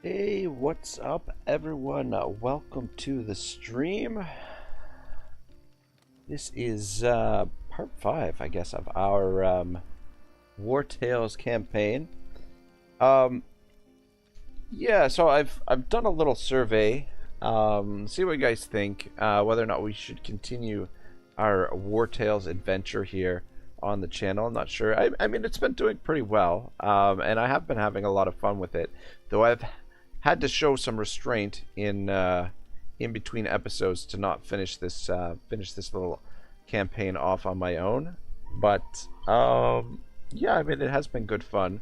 Hey, what's up, everyone? Welcome to the stream. This is part 5, I guess, of our Wartales campaign. Yeah, so I've done a little survey. See what you guys think. Whether or not we should continue our Wartales adventure here on the channel. I'm not sure. I mean, it's been doing pretty well, and I have been having a lot of fun with it. Though I've had to show some restraint in between episodes to not finish this little campaign off on my own. But yeah, I mean, it has been good fun.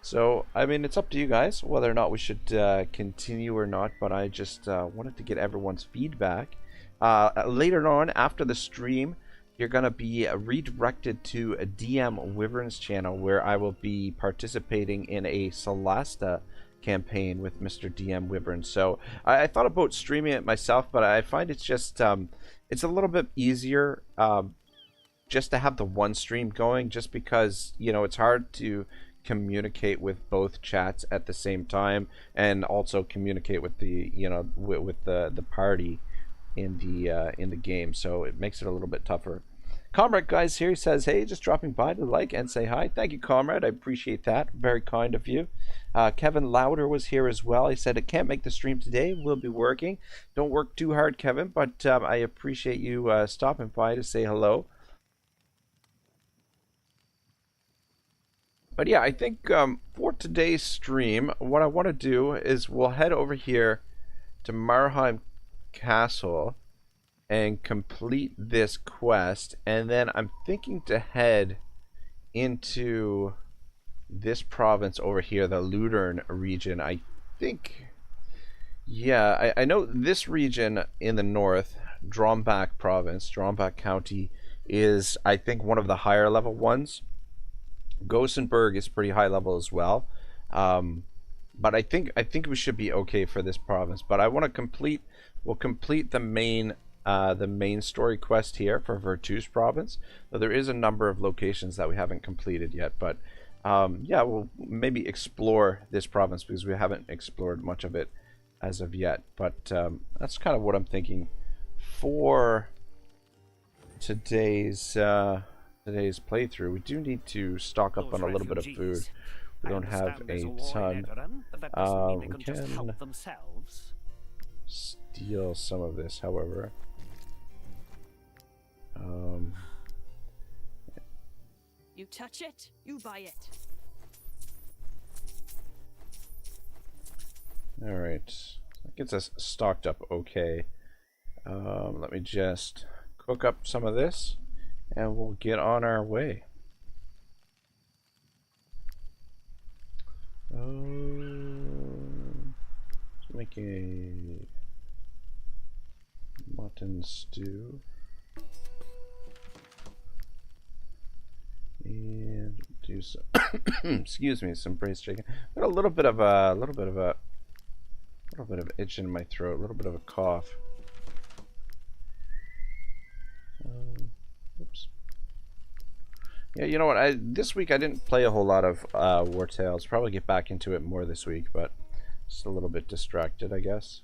So I mean, it's up to you guys whether or not we should continue or not. But I just wanted to get everyone's feedback. Later on, after the stream, you're going to be redirected to a DM Wyvern's channel, where I will be participating in a SOLASTA campaign with Mr. DM Wyvern. So I thought about streaming it myself, but I find it's just it's a little bit easier just to have the one stream going, just because, you know, it's hard to communicate with both chats at the same time, and also communicate with the, you know, with the party in the game. So it makes it a little bit tougher. Comrade guys here, he says, hey, just dropping by to like and say hi. Thank you, Comrade. I appreciate that. Very kind of you. Kevin Louder was here as well. He said, I can't make the stream today. We'll be working. Don't work too hard, Kevin, but I appreciate you stopping by to say hello. But yeah, I think for today's stream, what I want to do is we'll head over here to Marheim Castle and complete this quest, and then I'm thinking to head into this province over here, the Ludern region. I think, yeah, I know this region in the north, Drombach province, Drombach County, is, I think, one of the higher level ones. Gothenburg is pretty high level as well, but I think we should be okay for this province. But I want to complete, we'll complete the main story quest here for Virtus province. Though there is a number of locations that we haven't completed yet, but yeah, we'll maybe explore this province because we haven't explored much of it as of yet. But that's kind of what I'm thinking for today's playthrough. We do need to stock up on a little bit of food. We don't have a ton. We can steal some of this, however. You touch it, you buy it. Alright. That gets us stocked up okay. Let me just cook up some of this, and we'll get on our way. Let's make a mutton stew. And do some excuse me, some braised chicken. Got a little bit of itch in my throat, a little bit of a cough. Oops. Yeah, you know what? This week I didn't play a whole lot of Wartales. Probably get back into it more this week, but just a little bit distracted, I guess.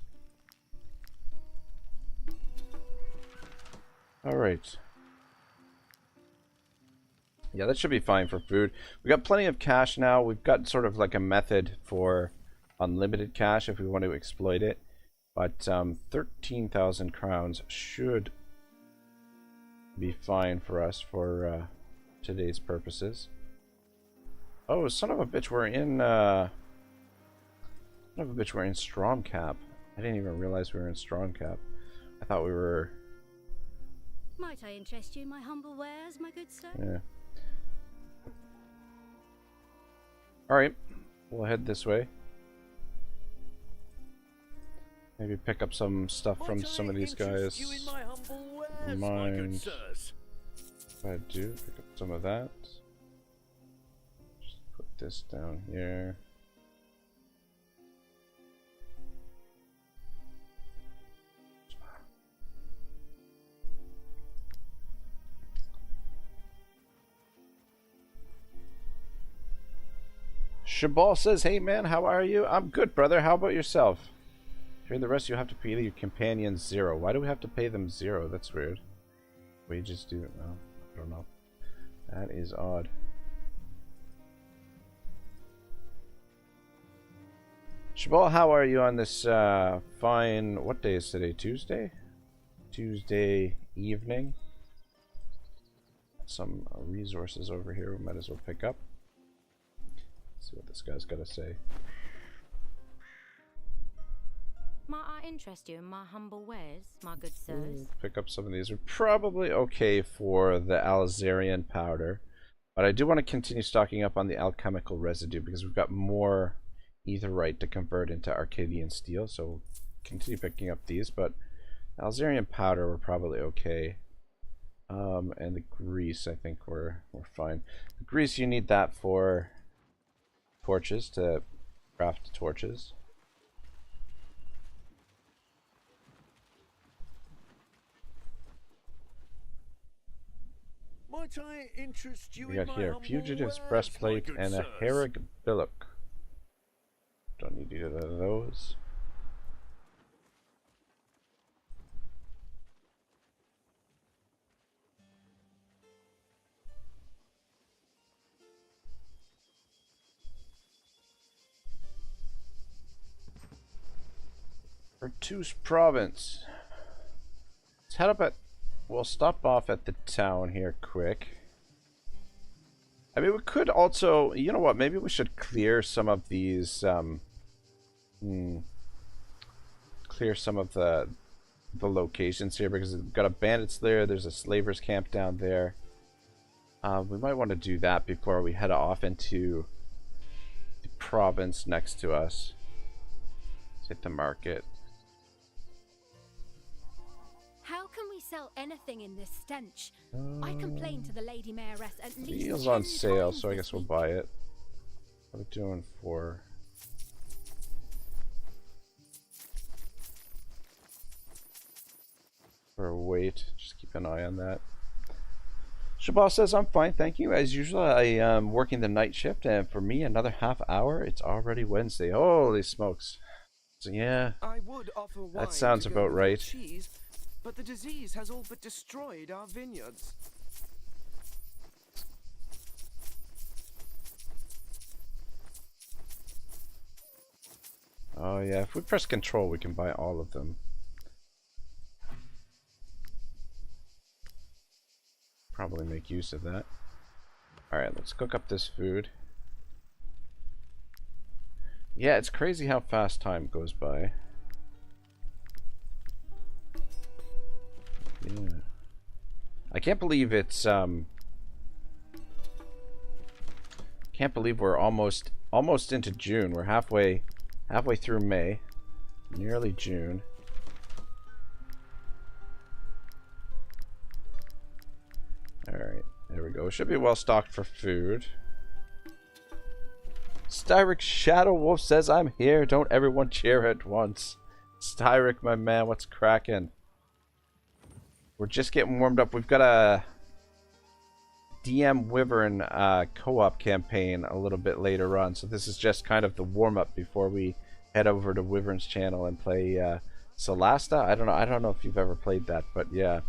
All right. Yeah, that should be fine for food. We got plenty of cash now. We've got sort of like a method for unlimited cash if we want to exploit it. But 13,000 crowns should be fine for us for today's purposes. Oh, son of a bitch, we're in Stromcap. I didn't even realize we were in Stromcap. I thought we were. Might I interest you in my humble wares, my good sir? Yeah. Alright, we'll head this way. Maybe pick up some stuff from some of these guys. Mind if I do pick up some of that. Just put this down here. Shabal says, hey man, how are you? I'm good, brother. How about yourself? Here the rest you have to pay your companions 0. Why do we have to pay them 0? That's weird. Wages do... Oh, I don't know. That is odd. Shabal, how are you on this fine... What day is today? Tuesday? Tuesday evening. Some resources over here we might as well pick up. Let's see what this guy's got to say. Might I interest you in my humble wares, my good sirs? Pick up some of these. We're probably okay for the Alzarian powder. But I do want to continue stocking up on the alchemical residue because we've got more etherite to convert into Arcadian steel. So we'll continue picking up these. But Alzarian powder we're probably okay. And the grease, I think we're fine. The grease, you need that for torches, to craft torches. Might I interest you We in got my here humble Fugitive's wares, breastplate my good and a sirs? Herrig billock. Don't need either of those. Vertus province. Let's head up at... We'll stop off at the town here quick. I mean, we could also... You know what? Maybe we should clear some of these... clear some of the locations here because we've got a bandits lair. There's a slavers camp down there. We might want to do that before we head off into the province next to us. Let's hit the market. How can we sell anything in this stench? I complained to the Lady Mayoress at least Meal's 10 on sale, times so I this guess we'll week. buy it. What are we doing for weight? Just keep an eye on that. Shabal says, I'm fine, thank you. As usual, I am working the night shift, and for me, another half hour. It's already Wednesday. Holy smokes. So, yeah, I would offer wine that sounds to go about with your right. cheese, but the disease has all but destroyed our vineyards. Oh, yeah, if we press control, we can buy all of them. Probably make use of that. Alright, let's cook up this food. Yeah, it's crazy how fast time goes by. Yeah. I can't believe it's can't believe we're almost into June. We're halfway through May. Nearly June. Alright, there we go. Should be well stocked for food. Styric Shadow Wolf says, I'm here. Don't everyone cheer at once. Styric, my man, what's cracking? We're just getting warmed up. We've got a DM Wyvern co-op campaign a little bit later on. So this is just kind of the warm-up before we head over to Wyvern's channel and play SOLASTA. I don't know if you've ever played that, but yeah.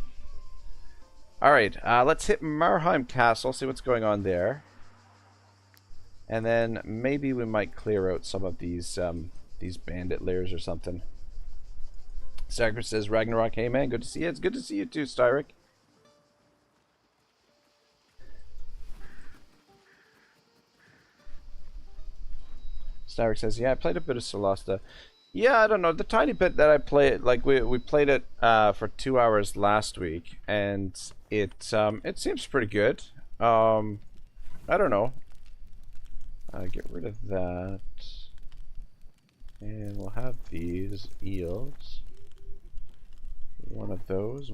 Alright, let's hit Marheim Castle, see what's going on there. And then maybe we might clear out some of these bandit lairs or something. Sagar says, Ragnarok, hey man, good to see you. It's good to see you too, Styric. Styric says, yeah, I played a bit of SOLASTA. Yeah, I don't know. The tiny bit that I played, like we played it for 2 hours last week, and it seems pretty good. I don't know. Get rid of that, and we'll have these eels. One of those.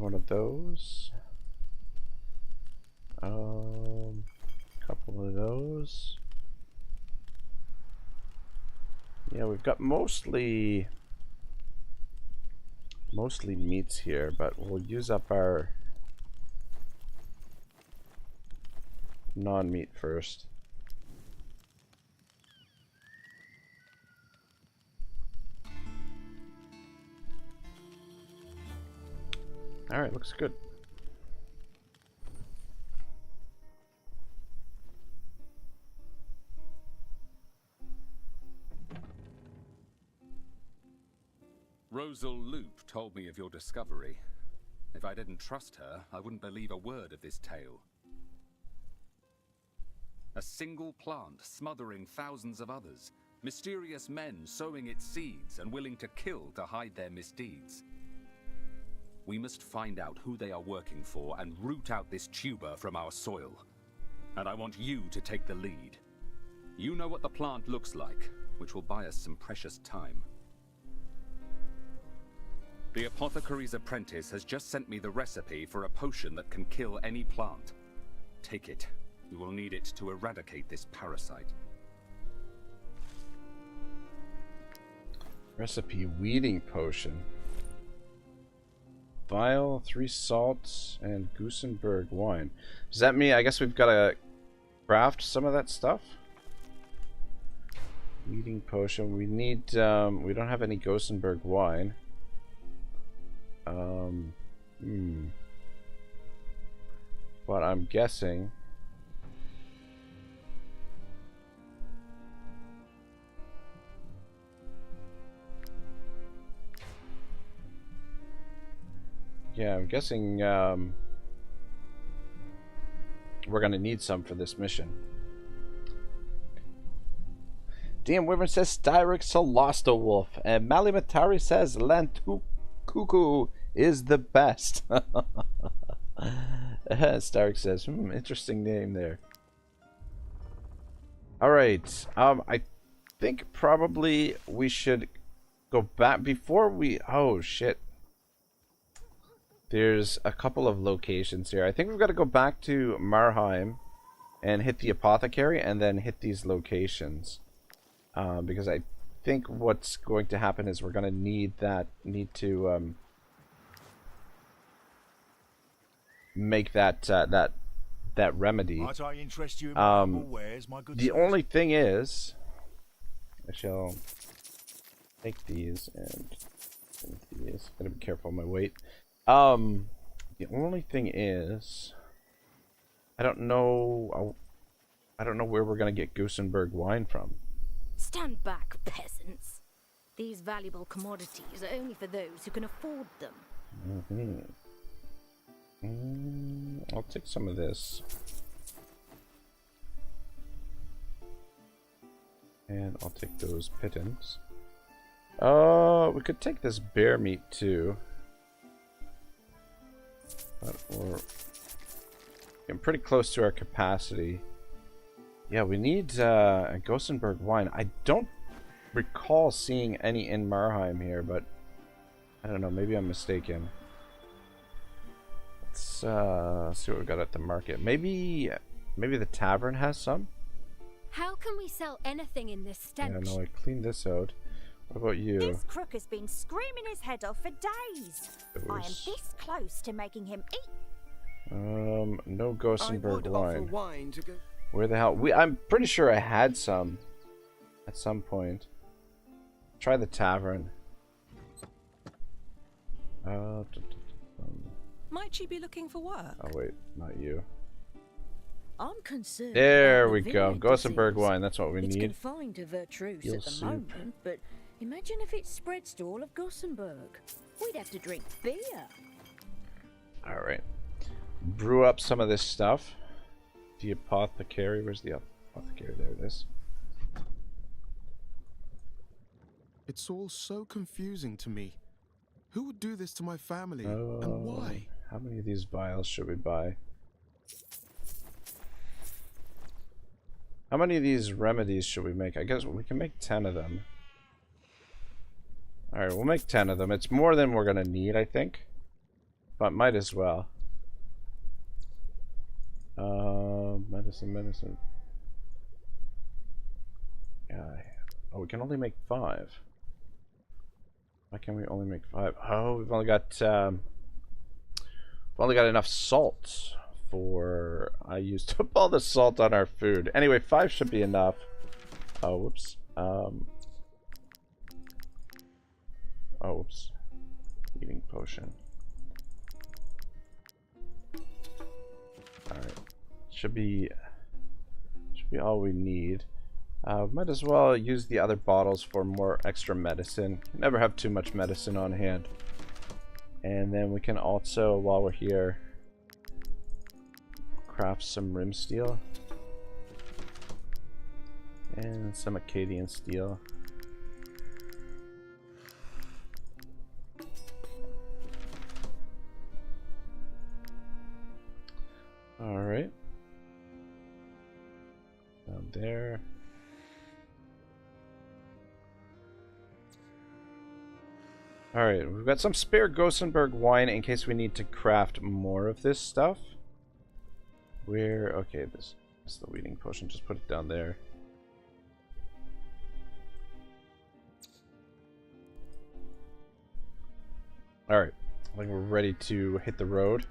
Couple of those. Yeah, we've got mostly meats here, but we'll use up our non-meat first. Alright, looks good. Rosal Loop told me of your discovery. If I didn't trust her, I wouldn't believe a word of this tale. A single plant smothering thousands of others. Mysterious men sowing its seeds and willing to kill to hide their misdeeds. We must find out who they are working for and root out this tuber from our soil. And I want you to take the lead. You know what the plant looks like, which will buy us some precious time. The apothecary's apprentice has just sent me the recipe for a potion that can kill any plant. Take it. We will need it to eradicate this parasite. Recipe weeding potion. Vial, 3 salts, and Gusenberg wine. Does that mean, I guess we've got to craft some of that stuff? Weeding potion. We need, we don't have any Gusenberg wine. But I'm guessing we're gonna need some for this mission. DM Wyvern says Styric Solasta Wolf, and Malimatari says Lantu Cuckoo is the best. Styric says, interesting name there. Alright, I think probably we should go back before we... Oh, shit. There's a couple of locations here. I think we've got to go back to Marheim and hit the apothecary and then hit these locations. Because I think what's going to happen is we're going to need to make that remedy. Might I interest you in my humble wares, my good The sirs? only thing is, I shall take these and these. Gotta be careful of my weight. The only thing is, I don't know where we're gonna get Gusenberg wine from. Stand back, peasants. These valuable commodities are only for those who can afford them. I'll take some of this. And I'll take those pittance. We could take this bear meat too. But we're getting pretty close to our capacity. Yeah, we need a Gusenberg wine. I don't recall seeing any in Marheim here, but I don't know, maybe I'm mistaken. Let's see what we got at the market. Maybe the tavern has some? How can we sell anything in this I stench? don't know, I cleaned this out. What about you? This crook has been screaming his head off for days. I am this close to making him eat. No I Gusenberg would offer wine. wine to go. Where the hell? I'm pretty sure I had some at some point. Try the tavern. Might you be looking for work? Oh wait, not you. I'm concerned. There about we the go. vineyard Gusenberg disease. wine. That's what we It's need. confined to Vertruse Eel at the soup. moment, but imagine if it spreads to all of Gossenburg. We'd have to drink beer. All right. Brew up some of this stuff. The apothecary. Where's the apothecary? There it is. It's all so confusing to me. Who would do this to my family, and why? How many of these vials should we buy? How many of these remedies should we make? I guess we can make 10 of them. Alright, we'll make 10 of them. It's more than we're going to need, I think. But might as well. Medicine. Yeah. Oh, we can only make 5. Why can we only make 5? Oh, we've only got enough salt for... I used up all the salt on our food. Anyway, 5 should be enough. Oh, whoops. Oh, whoops. Eating potion. Should be all we need. Might as well use the other bottles for more extra medicine. Never have too much medicine on hand. And then we can also, while we're here, craft some rim steel. And some Acadian steel. Alright. Down there. Alright, we've got some spare Gothenburg wine in case we need to craft more of this stuff. Where, okay, this is the weeding potion, just put it down there. Alright, I think we're ready to hit the road.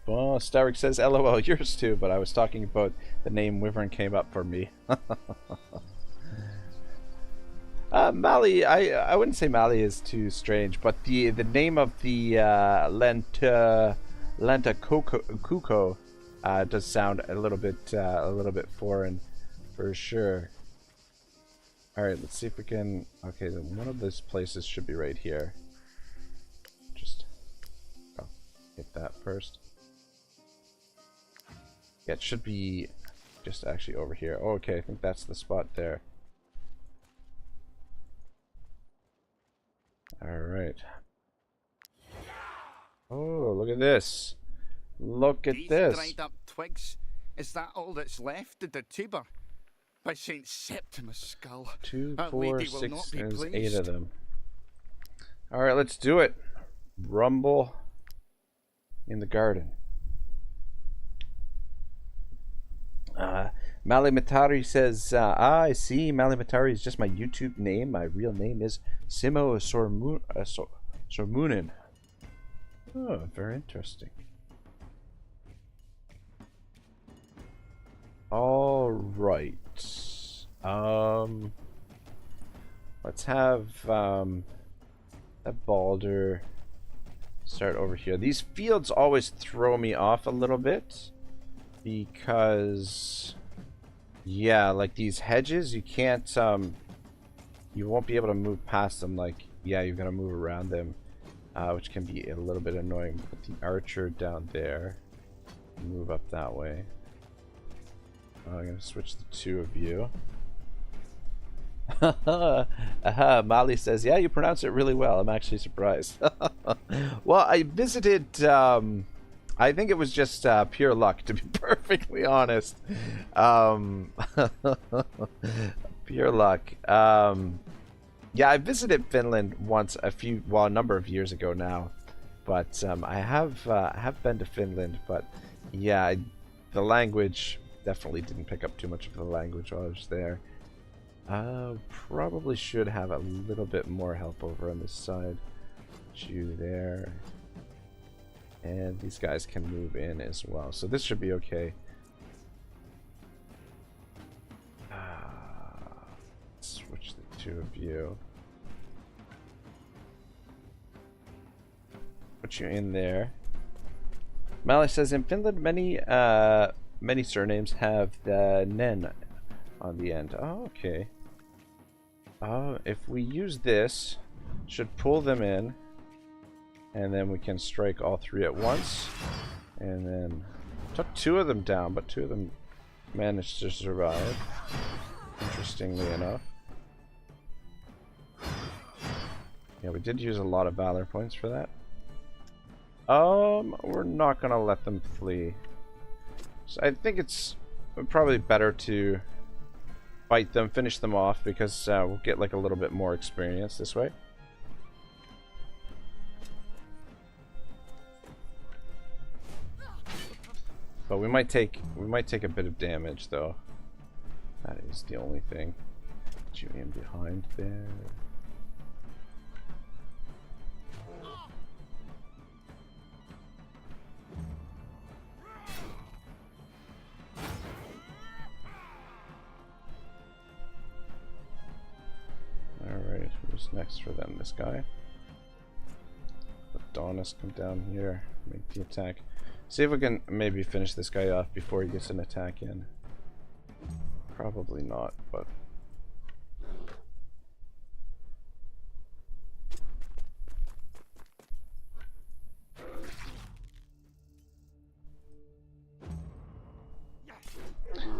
Well, Starrick says, LOL, yours too, but I was talking about the name Wyvern came up for me. Mali, I wouldn't say Mali is too strange, but the name of the Lenta Kuko does sound a little bit foreign for sure. All right, let's see if we can. Okay, then one of those places should be right here. Just hit that first. Yeah, it should be just actually over here. Oh, okay, I think that's the spot there. Alright. Oh, look at this. Look at this. Dried up twigs. Is that all that's left of the tuber? By Saint Septimus' skull. 2, That 4, lady will 6, not be there's 8 pleased. of them. Alright, let's do it. Rumble in the garden. Malimatari says, I see. Malimatari is just my YouTube name. My real name is Simo Sormunen. Oh, very interesting. All right. Let's have that Balder start over here. These fields always throw me off a little bit because, yeah, like these hedges, you can't, you won't be able to move past them. Like, yeah, you're gonna move around them, which can be a little bit annoying. Put the archer down there, move up that way. I'm gonna switch the two of you. Mali says, yeah, you pronounce it really well. I'm actually surprised. Well, I visited, I think it was just pure luck, to be perfectly honest. Pure luck. Yeah, I visited Finland once a number of years ago now. But I have been to Finland, but yeah, the language, definitely didn't pick up too much of the language while I was there. Probably should have a little bit more help over on this side. You there. And these guys can move in as well. So this should be okay. Switch the two of you. Put you in there. Mali says, in Finland, many surnames have the nen on the end. Oh, okay. If we use this, should pull them in, and then we can strike all three at once. And then took two of them down, but two of them managed to survive, interestingly enough. Yeah, we did use a lot of valor points for that. We're not gonna let them flee. So I think it's probably better to fight them, finish them off, because we'll get like a little bit more experience this way. But we might take a bit of damage though. That is the only thing. Get you in behind there. Alright, who's next for them? This guy? Put Adonis come down here, make the attack. See if we can maybe finish this guy off before he gets an attack in. Probably not, but...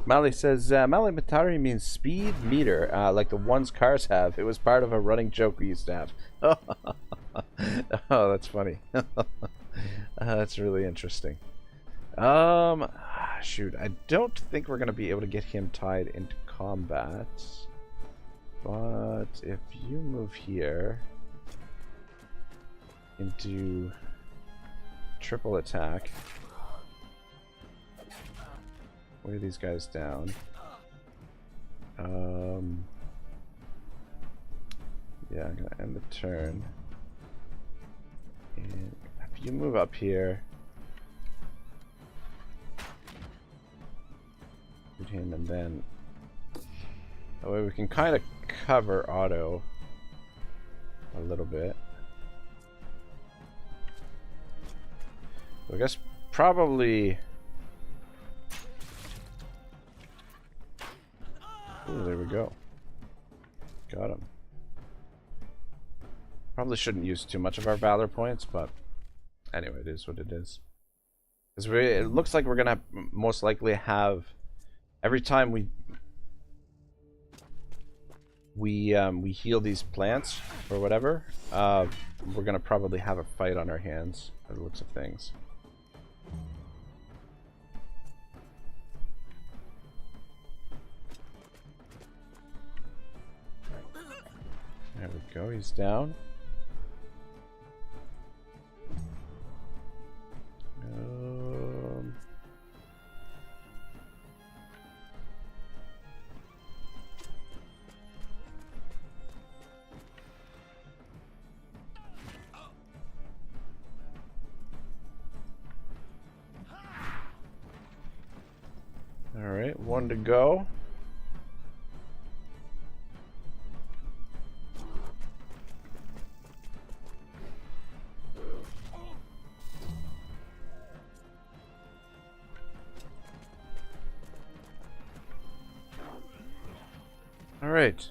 Mali says, Mali Matari means speed meter, like the ones cars have. It was part of a running joke we used to have. Oh, that's funny. That's really interesting. Shoot, I don't think we're going to be able to get him tied into combat. But if you move here into triple attack, weigh these guys down. Yeah, I'm gonna end the turn. And if you move up here, shoot him, and then that way we can kind of cover Otto a little bit. So I guess probably. Ooh, there we go. Got him. Probably shouldn't use too much of our valor points, but anyway, it is what it is. Because it looks like we're gonna most likely have every time we heal these plants or whatever, we're gonna probably have a fight on our hands by the looks of things. There we go, he's down. Alright, one to go. Alright.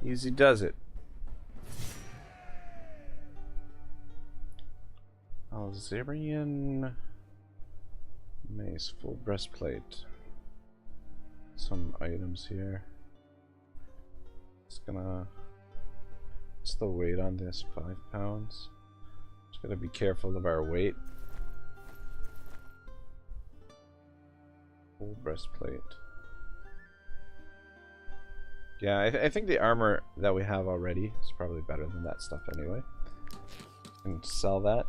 Easy does it. Alzerian mace, full breastplate. Some items here. It's gonna. What's the weight on this? 5 pounds. Just gotta be careful of our weight. Full breastplate. Yeah, I think the armor that we have already is probably better than that stuff anyway. And sell that.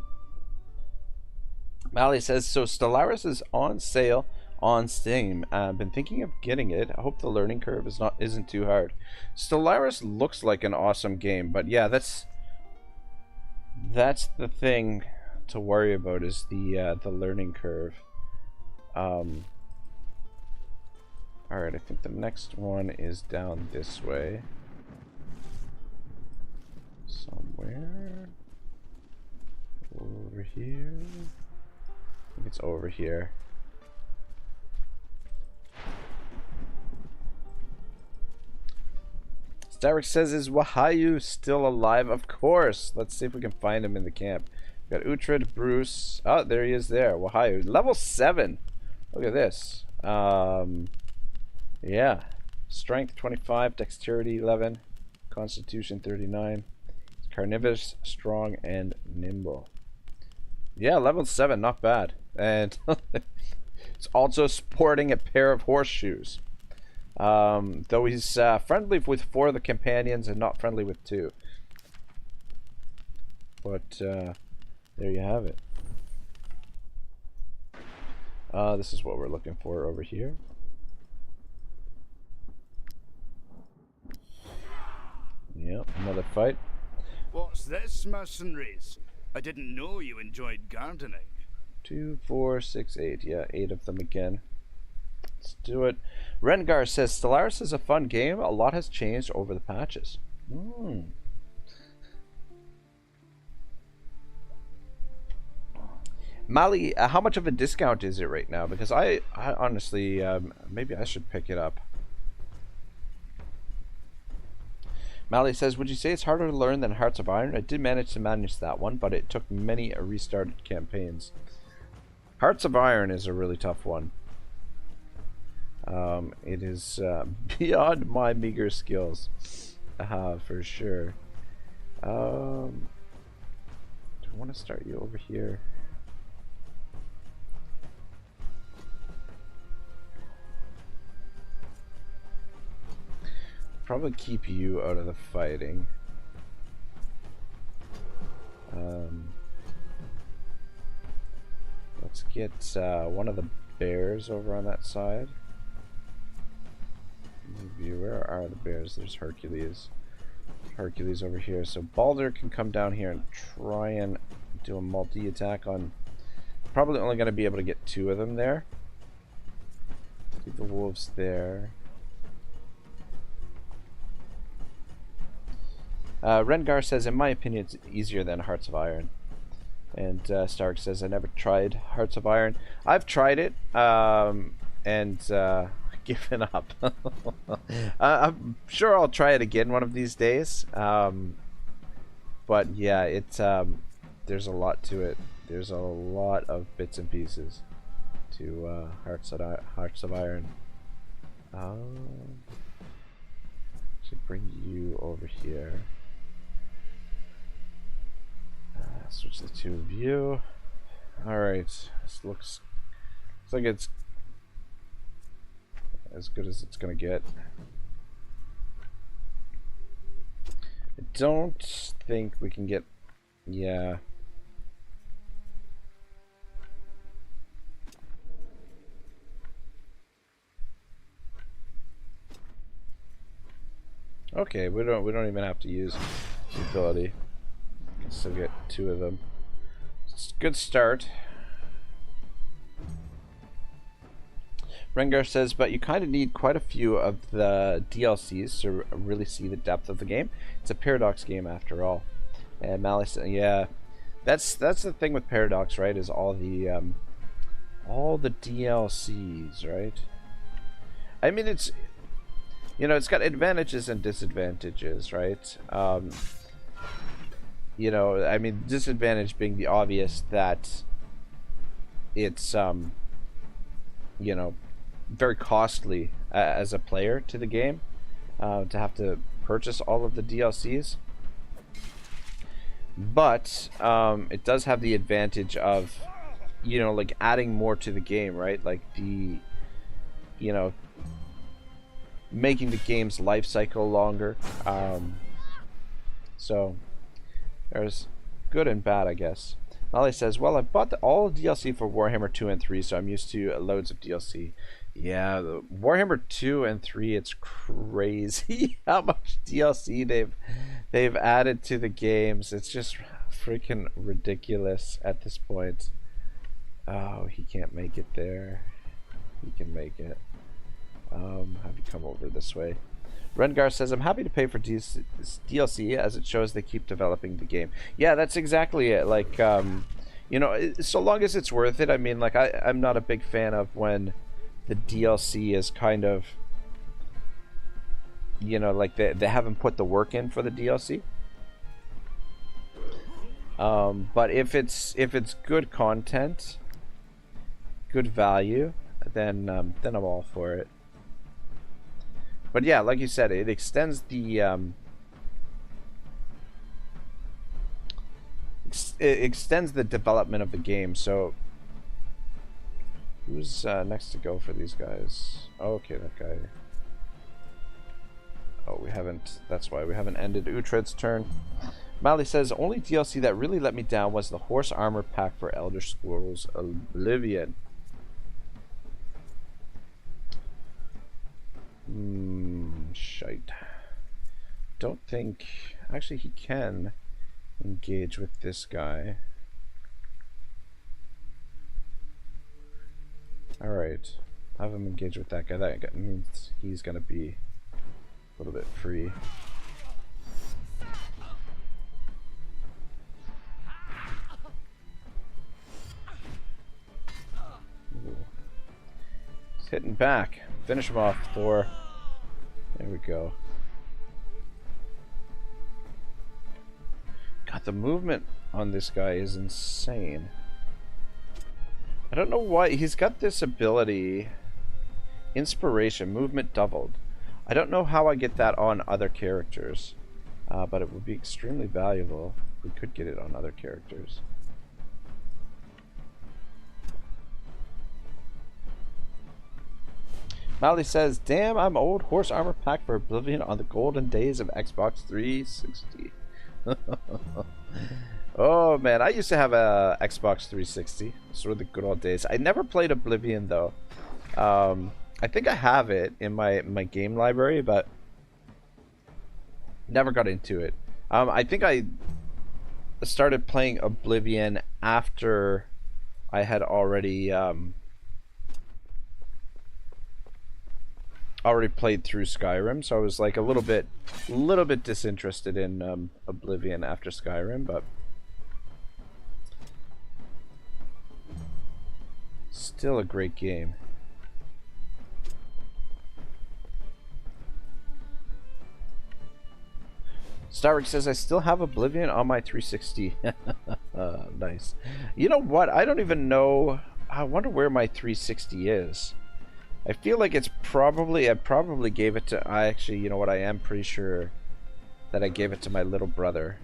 Mali says, so Stellaris is on sale on Steam. I've been thinking of getting it. I hope the learning curve isn't too hard. Stellaris looks like an awesome game, but yeah, that's the thing to worry about is the learning curve. Alright, I think the next one is down this way. Somewhere. Over here. I think it's over here. Starrick says, is Wahayu still alive? Of course. Let's see if we can find him in the camp. We've got Uhtred, Bruce. Oh, there he is there. Wahayu. Level 7. Look at this. Yeah, strength 25, dexterity 11, constitution 39, carnivorous, strong, and nimble. Yeah, level 7, not bad. And it's also sporting a pair of horseshoes. Though he's friendly with 4 of the companions and not friendly with 2. But there you have it. This is what we're looking for over here. Yep, another fight. What's this, mercenaries? I didn't know you enjoyed gardening. 2, 4, 6, 8. Yeah, 8 of them again. Let's do it. Rengar says, Stellaris is a fun game. A lot has changed over the patches. Mali, how much of a discount is it right now? Because I honestly, maybe I should pick it up. Mali says, would you say it's harder to learn than Hearts of Iron? I did manage to manage that one, but it took many restarted campaigns. Hearts of Iron is a really tough one. It is beyond my meager skills, for sure. Do I want to start you over here? Probably keep you out of the fighting. Let's get one of the bears over on that side. Where are the bears? There's Hercules. Hercules over here. So Baldur can come down here and try and do a multi-attack on... Probably only going to be able to get 2 of them there. Keep the wolves there. Rengar says, in my opinion, it's easier than Hearts of Iron. And Stark says, I never tried Hearts of Iron. I've tried it, and given up. I'm sure I'll try it again one of these days. But yeah, it's there's a lot to it. There's a lot of bits and pieces to Hearts of Iron. Should bring you over here. Switch the 2 of you. Alright, this looks like it's as good as it's gonna get. I don't think we can get... Yeah. Okay, we don't even have to use the ability. Can still get 2 of them. It's a good start. Rengar says, but you kind of need quite a few of the DLCs to really see the depth of the game. It's a Paradox game after all. And Malice, yeah, that's the thing with Paradox, right? Is all the DLCs, right? I mean, it's, you know, it's got advantages and disadvantages, right? You know, I mean, disadvantage being the obvious that it's you know, very costly as a player to the game to have to purchase all of the DLCs. But it does have the advantage of, you know, like adding more to the game, right? Like the, you know, making the game's life cycle longer. So there's good and bad, I guess. Molly says, well, I've bought all the DLC for Warhammer 2 and 3, so I'm used to loads of DLC. Yeah, the Warhammer 2 and 3, it's crazy how much DLC they've added to the games. It's just freaking ridiculous at this point. Oh, he can't make it there. He can make it. Have you come over this way? Rengar says, I'm happy to pay for DLC as it shows they keep developing the game. Yeah, that's exactly it. Like, you know, so long as it's worth it. I mean, like, I'm not a big fan of when the DLC is kind of, you know, like they haven't put the work in for the DLC. But if it's good content, good value, then I'm all for it. But yeah, like you said, it extends the it extends the development of the game. So who's next to go for these guys? Oh, okay, that guy. Oh, we haven't. That's why we haven't ended Uhtred's turn. Mali says, only DLC that really let me down was the horse armor pack for Elder Scrolls Oblivion. Shite. Don't think... Actually, he can engage with this guy. Alright. Have him engage with that guy. That means he's gonna be a little bit free. hitting back. Finish him off, Thor. There we go. God, the movement on this guy is insane. I don't know why. He's got this ability. Inspiration, movement doubled. I don't know how I get that on other characters. But it would be extremely valuable if we could get it on other characters. Mally says, damn, I'm old horse armor pack for Oblivion on the golden days of Xbox 360. Oh man, I used to have a Xbox 360. Sort of the good old days. I never played Oblivion though. I think I have it in my game library, but never got into it. I think I started playing Oblivion after I had already played through Skyrim, so I was like a little bit disinterested in Oblivion after Skyrim, but still a great game. Starrick says, I still have Oblivion on my 360. Nice. You know what? I don't even know. I wonder where my 360 is. I feel like it's probably, I probably gave it to, actually, you know what? I am pretty sure that I gave it to my little brother.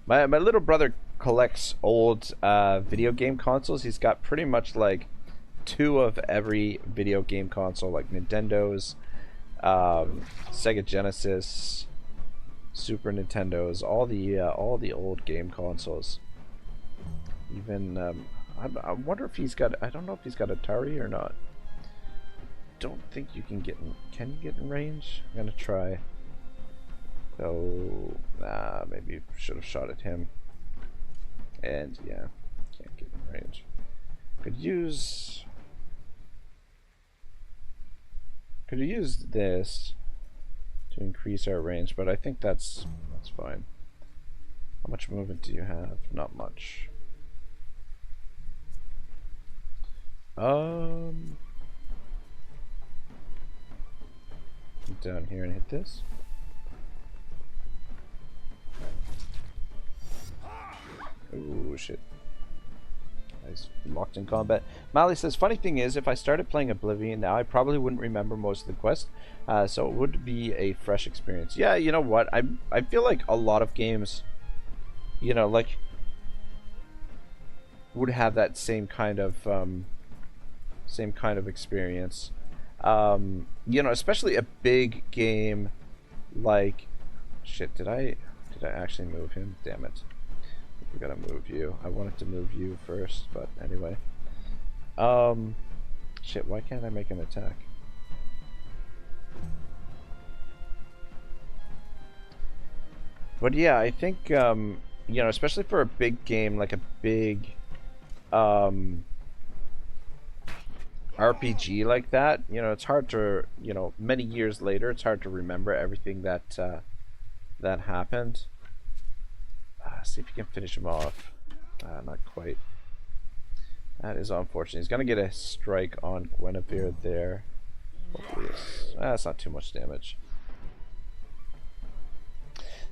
My little brother collects old video game consoles. He's got pretty much like 2 of every video game console, like Nintendo's, Sega Genesis, Super Nintendos, all the old game consoles. Even I wonder if he's got, I don't know if he's got Atari or not. Don't think you can get in, can you get in range? I'm gonna try. So maybe should have shot at him. And yeah, can't get in range. Could use this to increase our range, but I think that's fine. How much movement do you have? Not much. Get down here and hit this. Ooh, shit. Nice. Locked in combat. Mally says, funny thing is, if I started playing Oblivion now, I probably wouldn't remember most of the quests, so it would be a fresh experience. Yeah, you know what? I feel like a lot of games, you know, like, would have that same kind of experience. You know, especially a big game like, shit, did I actually move him? Damn it. We gotta move you. I wanted to move you first, but anyway. Shit, why can't I make an attack? But yeah, I think, you know, especially for a big game, like a big, RPG like that, you know, it's hard to, you know, many years later, it's hard to remember everything that, that happened. See if you can finish him off. Not quite. That is unfortunate. He's gonna get a strike on Guinevere there. Hopefully that's not too much damage.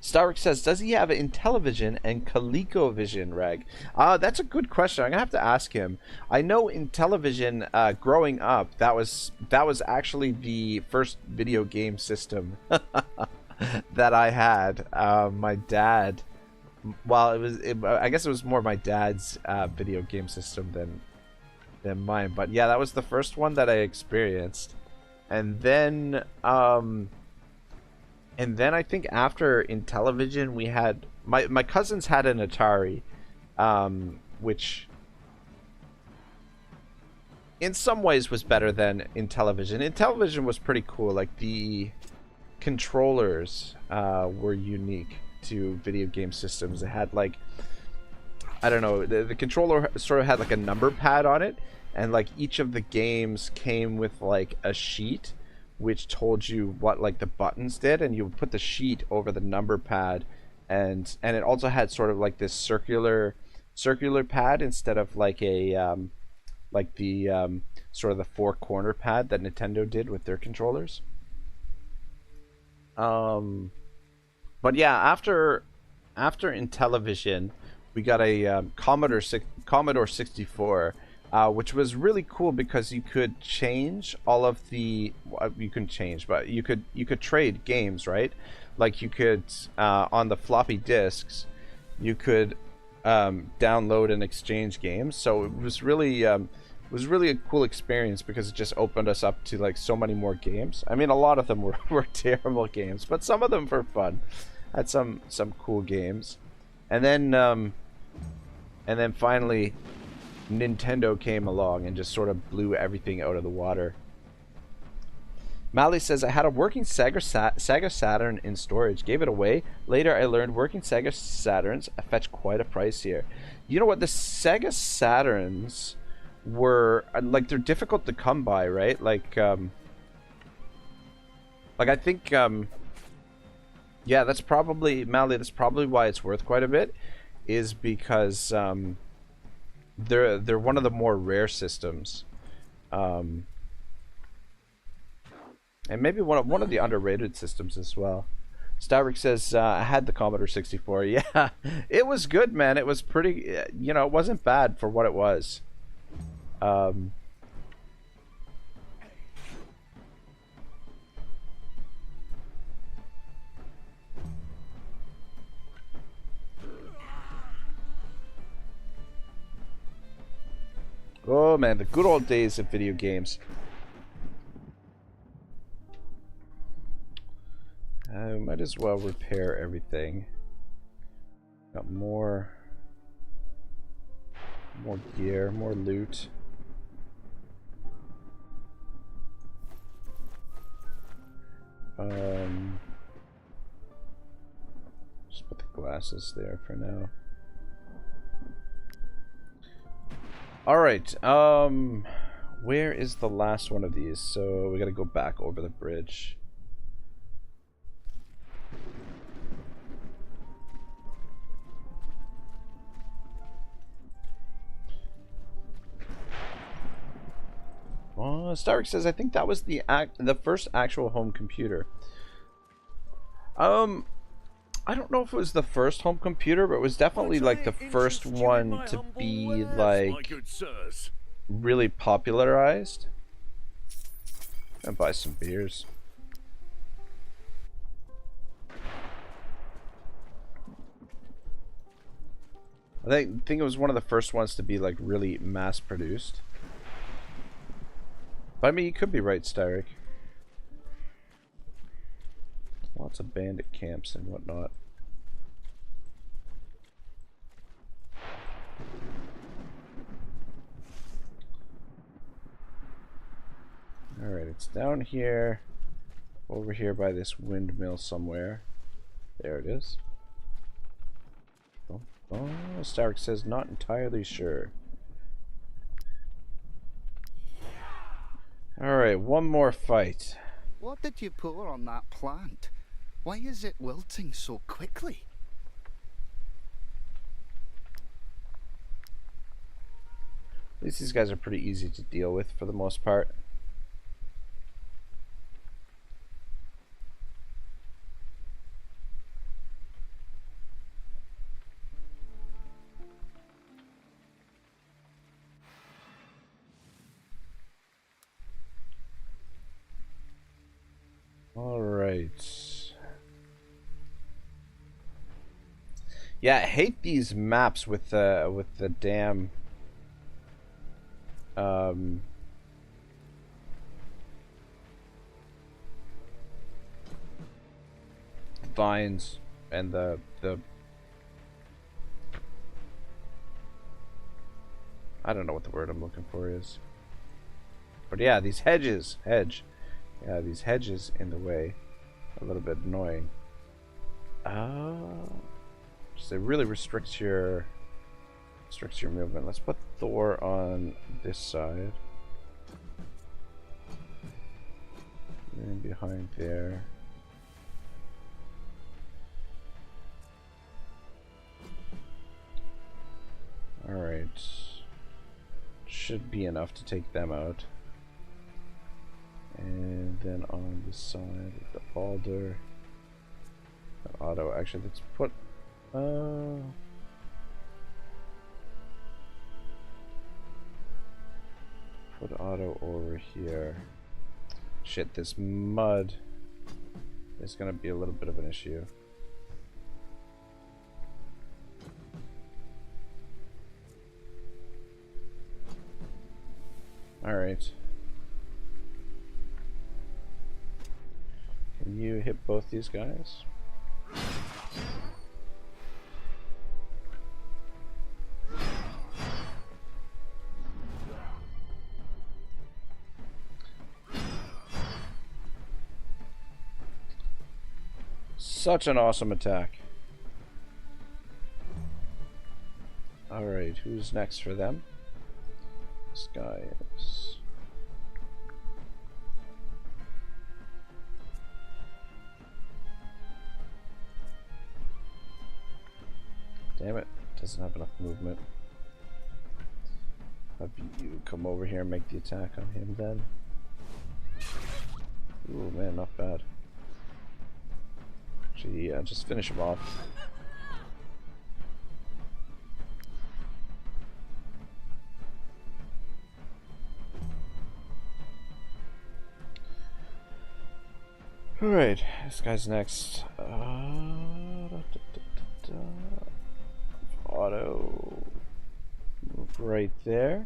Starrick says, does he have Intellivision and ColecoVision, Reg? That's a good question. I'm gonna have to ask him. I know Intellivision, growing up, that was actually the first video game system that I had. My dad, well, I guess it was more my dad's video game system than mine. But yeah, that was the first one that I experienced. And then I think after Intellivision, we had my cousins had an Atari, which in some ways was better than Intellivision. Intellivision was pretty cool. Like the controllers were unique to video game systems. It had like, I don't know, the controller sort of had like a number pad on it, and like each of the games came with like a sheet which told you what like the buttons did, and you would put the sheet over the number pad, and it also had sort of like this circular pad instead of like a like the sort of the four-corner pad that Nintendo did with their controllers. But yeah, after Intellivision, we got a Commodore 64, which was really cool because you could change all of the you couldn't change, but you could trade games, right? Like you could on the floppy disks, you could download and exchange games. So it was really a cool experience because it just opened us up to like so many more games. I mean, a lot of them were terrible games, but some of them were fun. Had some cool games, and then finally Nintendo came along and just sort of blew everything out of the water. Mally says, I had a working Sega Saturn in storage, gave it away. Later I learned working Sega Saturns fetch quite a price here. You know what, the Sega Saturns were like, they're difficult to come by, right? Like I think yeah, that's probably, Mally, that's probably why it's worth quite a bit, is because they're one of the more rare systems, and maybe one of the underrated systems as well. Stavrik says, I had the Commodore 64. Yeah, it was good, man. It was pretty, you know, it wasn't bad for what it was. Oh man, the good old days of video games. Might as well repair everything. Got more gear, more loot. Just put the glasses there for now. Alright, where is the last one of these? So we gotta go back over the bridge. Stark says, I think that was the first actual home computer. I don't know if it was the first home computer, but it was definitely like the first one to be like really popularized. And buy some beers. I think it was one of the first ones to be like really mass produced. But I mean, you could be right, Styric. Lots of bandit camps and whatnot. Alright, it's down here. Over here by this windmill somewhere. There it is. Oh, Stark says not entirely sure. Alright, one more fight. What did you pour on that plant? Why is it wilting so quickly? At least these guys are pretty easy to deal with for the most part. Yeah, I hate these maps with the damn vines and the I don't know what the word I'm looking for is. But yeah, these hedges. Yeah, these hedges in the way. A little bit annoying. So it really restricts your movement. Let's put Thor on this side. And behind there. Alright. Should be enough to take them out. then on the side of the Balder, auto. Actually, let's put auto over here. Shit, this mud is gonna be a little bit of an issue. Alright. Can you hit both these guys? Such an awesome attack. Alright, who's next for them? This guy is... Damn it, doesn't have enough movement. Have you come over here and make the attack on him then? Ooh man, not bad. Actually, yeah, just finish him off. Alright, this guy's next. Auto. Move right there.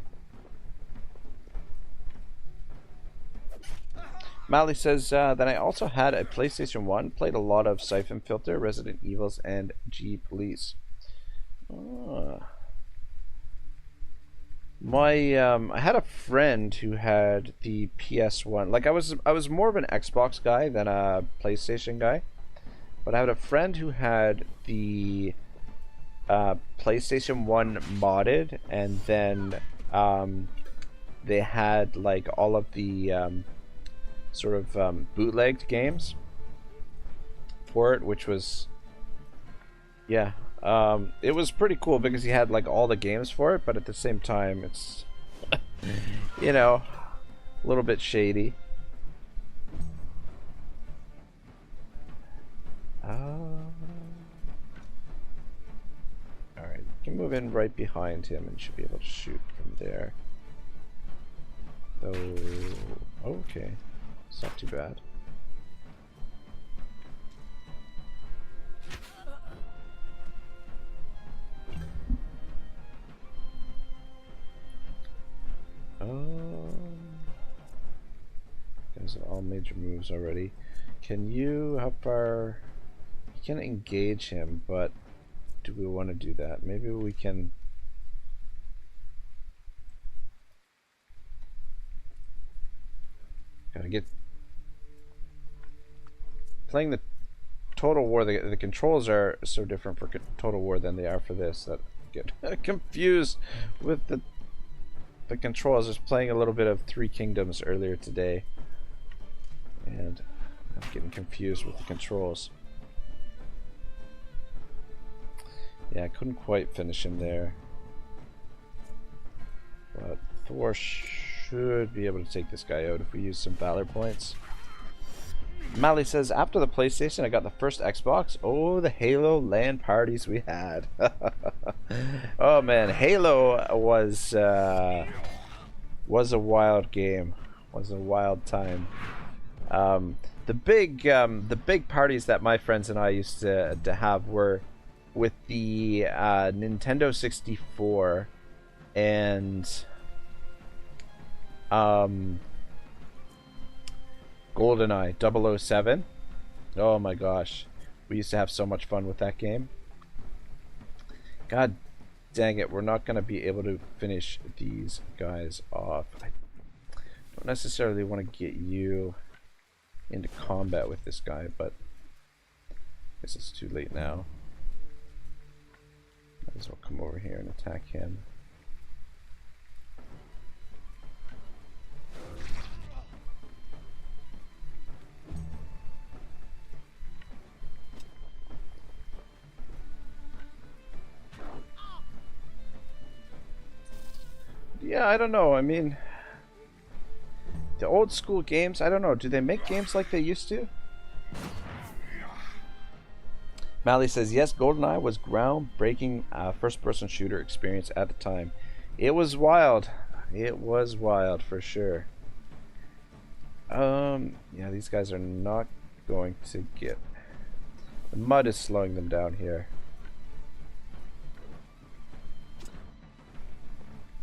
Mally says that I also had a PlayStation 1, played a lot of Siphon Filter, Resident Evils, and G Police. I had a friend who had the PS1. Like I was more of an Xbox guy than a PlayStation guy, but I had a friend who had the PlayStation 1 modded, and then they had like all of the sort of bootlegged games for it, which was, yeah, it was pretty cool because he had like all the games for it, but at the same time it's you know, a little bit shady. Alright, you can move in right behind him and should be able to shoot from there. Though, okay. It's not too bad. Guys, all major moves already. Can you, how far? You can engage him, but do we want to do that? Maybe we can. Gotta get. Playing the Total War, the controls are so different for Total War than they are for this that I get confused with the controls. I was playing a little bit of Three Kingdoms earlier today, and I'm getting confused with the controls. Yeah, I couldn't quite finish him there, but Thor should be able to take this guy out if we use some Valor points. Mally says, after the PlayStation, I got the first Xbox. Oh, the Halo LAN parties we had. Oh man, Halo was a wild game. Was a wild time. The big parties that my friends and I used to have were with the Nintendo 64 and GoldenEye 007. Oh my gosh, we used to have so much fun with that game. God dang it, we're not going to be able to finish these guys off. I don't necessarily want to get you into combat with this guy, but I guess it's too late now. Might as well come over here and attack him. Yeah, I don't know. I mean, The old school games, I don't know. Do they make games like they used to? Mally says, yes, GoldenEye was groundbreaking first-person shooter experience at the time. It was wild. It was wild for sure. Yeah, these guys are not going to get... The mud is slowing them down here.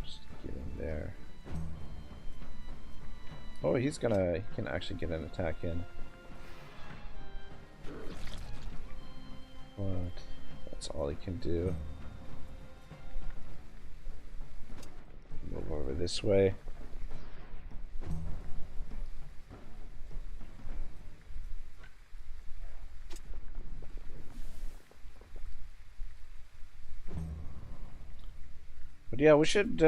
Just get in there. Oh, he can actually get an attack in. But that's all he can do. Move over this way. But yeah, we should do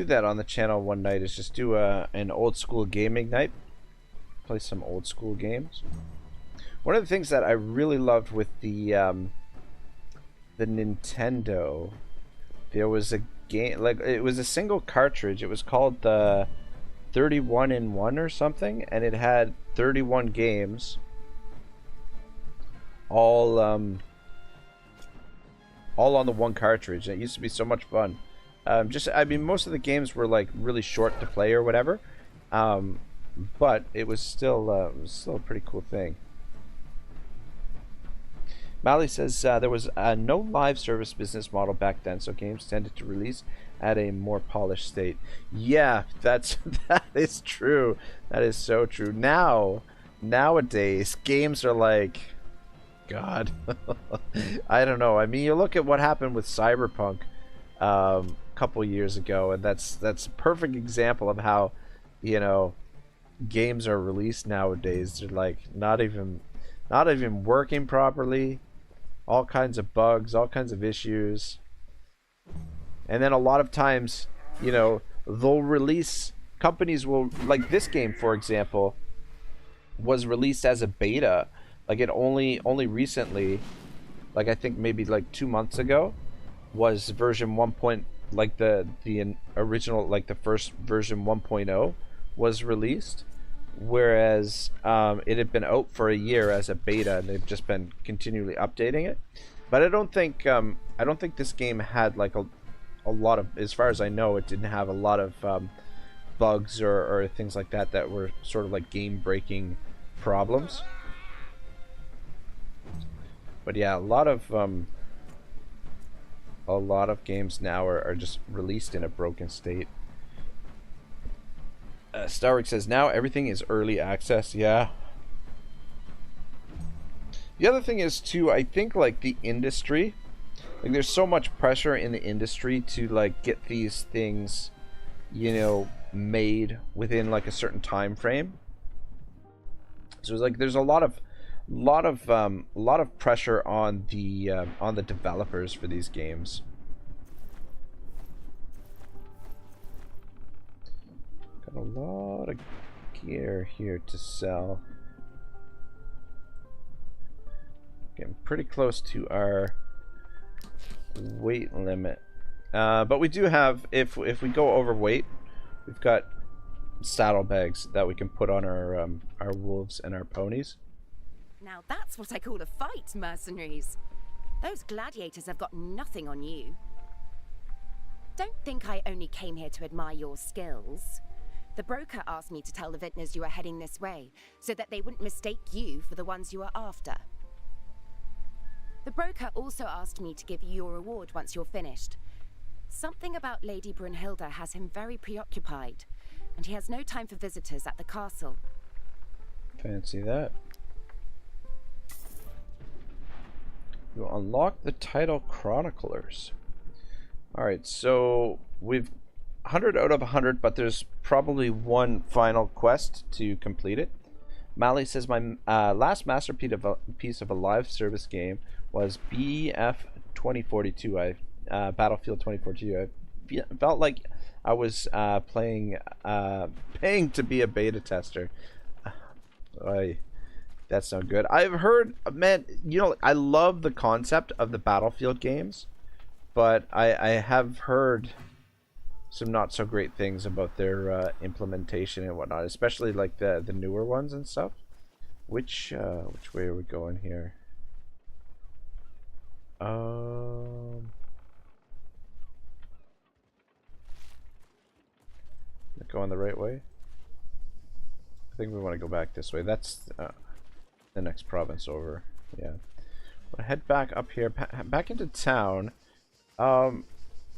that on the channel one night. Is just do an old school gaming night. Play some old school games. One of the things that I really loved with the Nintendo, there was a game, like it was a single cartridge. It was called the 31-in-1 or something, and it had 31 games, all on the one cartridge. And it used to be so much fun. I mean, most of the games were like really short to play or whatever, but it was still a pretty cool thing. Mally says there was no live service business model back then, so games tended to release at a more polished state. Yeah, that is true. That is so true. Nowadays, games are like, God, I don't know. I mean, you look at what happened with Cyberpunk a couple years ago, and that's a perfect example of how, you know, games are released nowadays. They're like not even working properly. All kinds of bugs, all kinds of issues. And then a lot of times, you know, they'll release, companies will, like this game, for example, was released as a beta. Like it only recently, like I think maybe like 2 months ago, was version 1. Like the original, like the first version 1.0 was released. Whereas it had been out for a year as a beta, and they've just been continually updating it. But I don't think this game had like a lot of, as far as I know, it didn't have a lot of bugs or things like that were sort of like game breaking problems. But yeah, a lot of games now are just released in a broken state. Starwick says, now everything is early access. Yeah. The other thing is, too, I think, like, the industry, like, there's so much pressure in the industry to, like, get these things, you know, made within, like, a certain time frame. So, it's like, there's a lot of pressure on the developers for these games. A lot of gear here to sell. Getting pretty close to our weight limit, but we do have, if we go overweight, we've got saddlebags that we can put on our wolves and our ponies. Now that's what I call a fight, mercenaries. Those gladiators have got nothing on you. Don't think I only came here to admire your skills. The broker asked me to tell the vintners you are heading this way, so that they wouldn't mistake you for the ones you are after. The broker also asked me to give you your reward once you're finished. Something about Lady Brunhilde has him very preoccupied, and he has no time for visitors at the castle. Fancy that. You unlock the title Chroniclers. Alright, so we've 100 out of 100, but there's probably one final quest to complete it. Mally says, my last masterpiece of a live service game was BF 2042. Battlefield 2042. I felt like I was paying to be a beta tester. That's not good. I've heard, man, you know, I love the concept of the Battlefield games, but I have heard some not so great things about their implementation and whatnot, especially like the newer ones and stuff. Which way are we going here? Going the right way? I think we want to go back this way. That's the next province over. Yeah. We'll head back up here, back into town.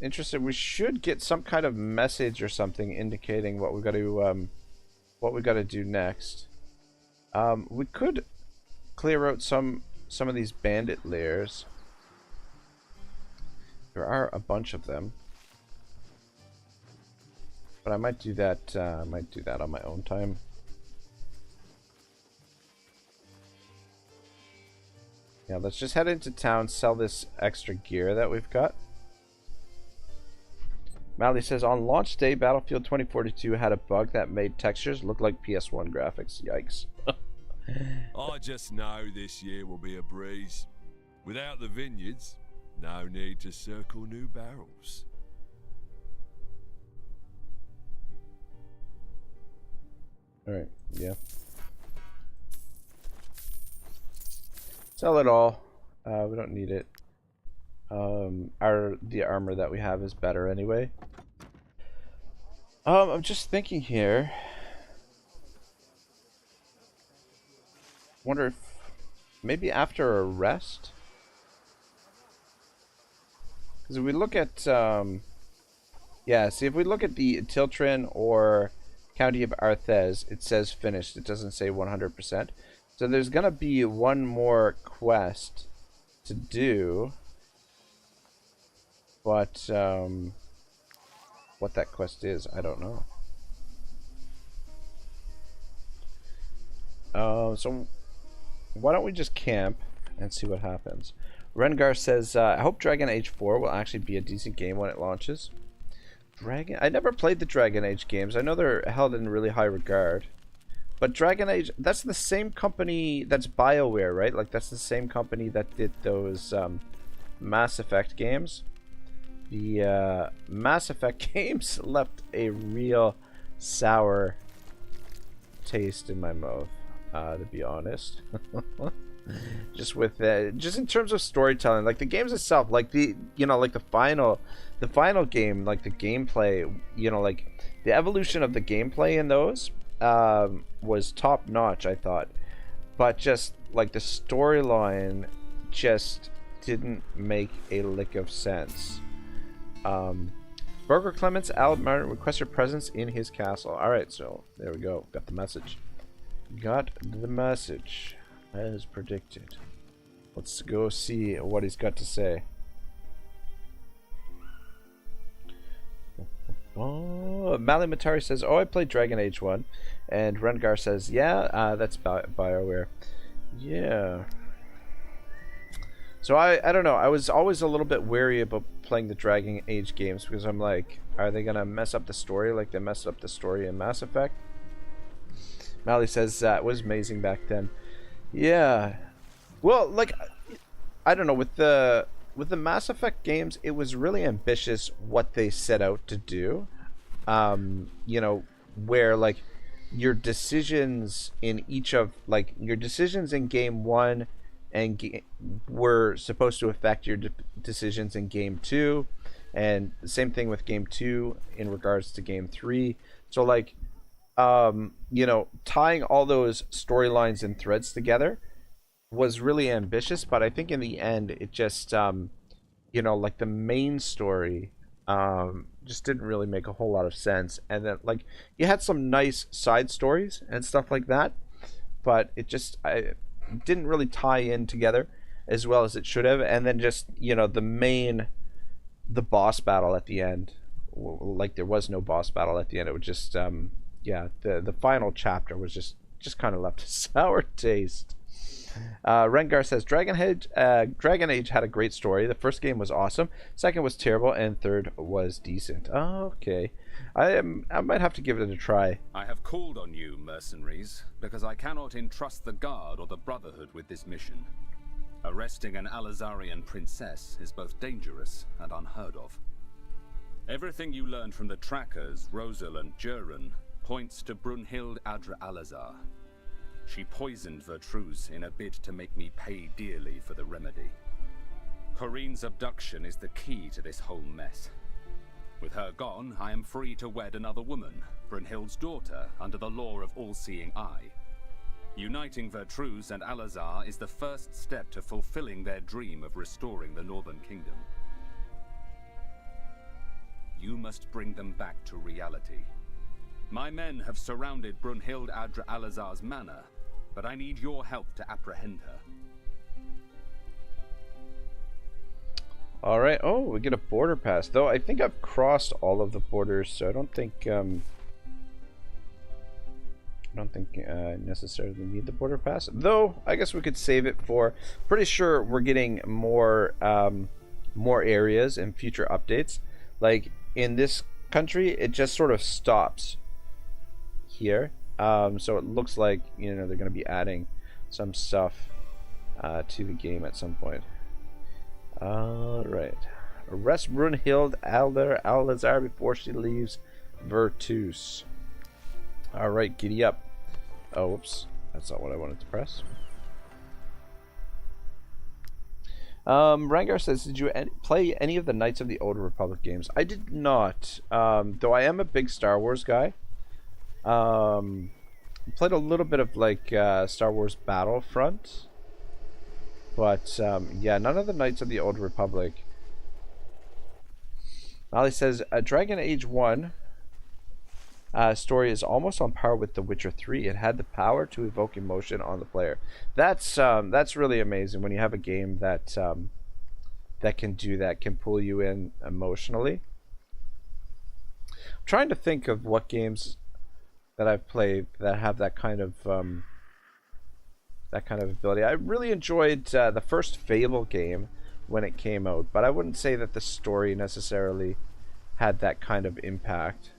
Interested. We should get some kind of message or something indicating what we got to do next. We could clear out some of these bandit lairs. There are a bunch of them, but I might do that. On my own time. Yeah, let's just head into town, sell this extra gear that we've got. Mally says, on launch day, Battlefield 2042 had a bug that made textures look like PS1 graphics. Yikes. I just know this year will be a breeze. Without the vineyards, no need to circle new barrels. Alright, yeah. Sell it all. We don't need it. The armor that we have is better anyway. I'm just thinking here. Wonder if maybe after a rest. Because if we look at yeah, see if we look at the Tiltrin or County of Arthes, it says finished. It doesn't say 100%. So there's gonna be one more quest to do, but what that quest is, I don't know. So why don't we just camp and see what happens? Rengar says, I hope Dragon Age 4 will actually be a decent game when it launches. I never played the Dragon Age games. I know they're held in really high regard. But Dragon Age, that's the same company, that's BioWare, right? Like, that's the same company that did those Mass Effect games. The Mass Effect games left a real sour taste in my mouth, to be honest. Just with just in terms of storytelling, like the games itself, like the final game, like the gameplay, like the evolution of the gameplay in those was top notch, I thought, but just like the storyline just didn't make a lick of sense. Burger Clements, Almartin requests your presence in his castle. Alright, so there we go. Got the message. Got the message. As predicted. Let's go see what he's got to say. Oh, Malimatari says, oh, I played Dragon Age 1. And Rengar says, yeah, that's BioWare. Yeah. So I don't know. I was always a little bit wary about playing the Dragon Age games because I'm like, are they going to mess up the story like they messed up the story in Mass Effect? Mally says, it was amazing back then. Yeah. Well, like, I don't know, with the Mass Effect games, it was really ambitious what they set out to do. Where like your decisions in each of your decisions in game 1 and were supposed to affect your decisions in game 2, and the same thing with game 2 in regards to game 3. So like tying all those storylines and threads together was really ambitious, but I think in the end it just like the main story just didn't really make a whole lot of sense. And then like you had some nice side stories and stuff like that, but it just didn't really tie in together as well as it should have. And then just the boss battle at the end, like there was no boss battle at the end. It was just the final chapter was just kind of left a sour taste. Rengar says Dragon Age had a great story. The first game was awesome, second was terrible, and third was decent. Oh, okay. I might have to give it a try. I have called on you, mercenaries, because I cannot entrust the Guard or the Brotherhood with this mission. Arresting an Alizarian princess is both dangerous and unheard of. Everything you learned from the trackers, Rosal and Juran, points to Brunhild Adra Alazar. She poisoned Vertruse in a bid to make me pay dearly for the remedy. Corinne's abduction is the key to this whole mess. With her gone, I am free to wed another woman, Brunhild's daughter, under the law of all-seeing eye. Uniting Vertruse and Alazar is the first step to fulfilling their dream of restoring the Northern Kingdom. You must bring them back to reality. My men have surrounded Brunhild Adra Alazar's manor, but I need your help to apprehend her. Alright, oh, we get a border pass. Though I think I've crossed all of the borders, so I don't think I necessarily need the border pass. Though, I guess we could save it for... Pretty sure we're getting more areas in future updates. Like, in this country, it just sort of stops here. So it looks like, you know, they're going to be adding some stuff to the game at some point. Alright. Arrest Brunhild Alazar before she leaves Vertus. Alright, giddy up. Oh, whoops. That's not what I wanted to press. Rangar says, did you play any of the Knights of the Old Republic games? I did not. Though I am a big Star Wars guy. Played a little bit of like Star Wars Battlefront. But, yeah, none of the Knights of the Old Republic. Molly says, Dragon Age 1 story is almost on par with The Witcher 3. It had the power to evoke emotion on the player. That's really amazing when you have a game that that can do that, can pull you in emotionally. I'm trying to think of what games that I've played that have that kind of ability. I really enjoyed the first Fable game when it came out, but I wouldn't say that the story necessarily had that kind of impact.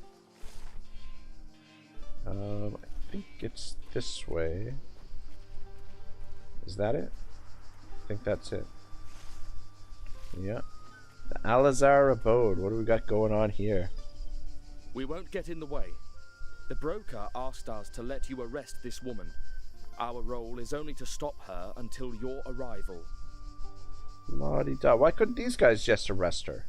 I think it's this way. Is that it? I think that's it. Yeah. The Alazar Abode. What do we got going on here? We won't get in the way. The broker asked us to let you arrest this woman. Our role is only to stop her until your arrival. La-di-da. Why couldn't these guys just arrest her?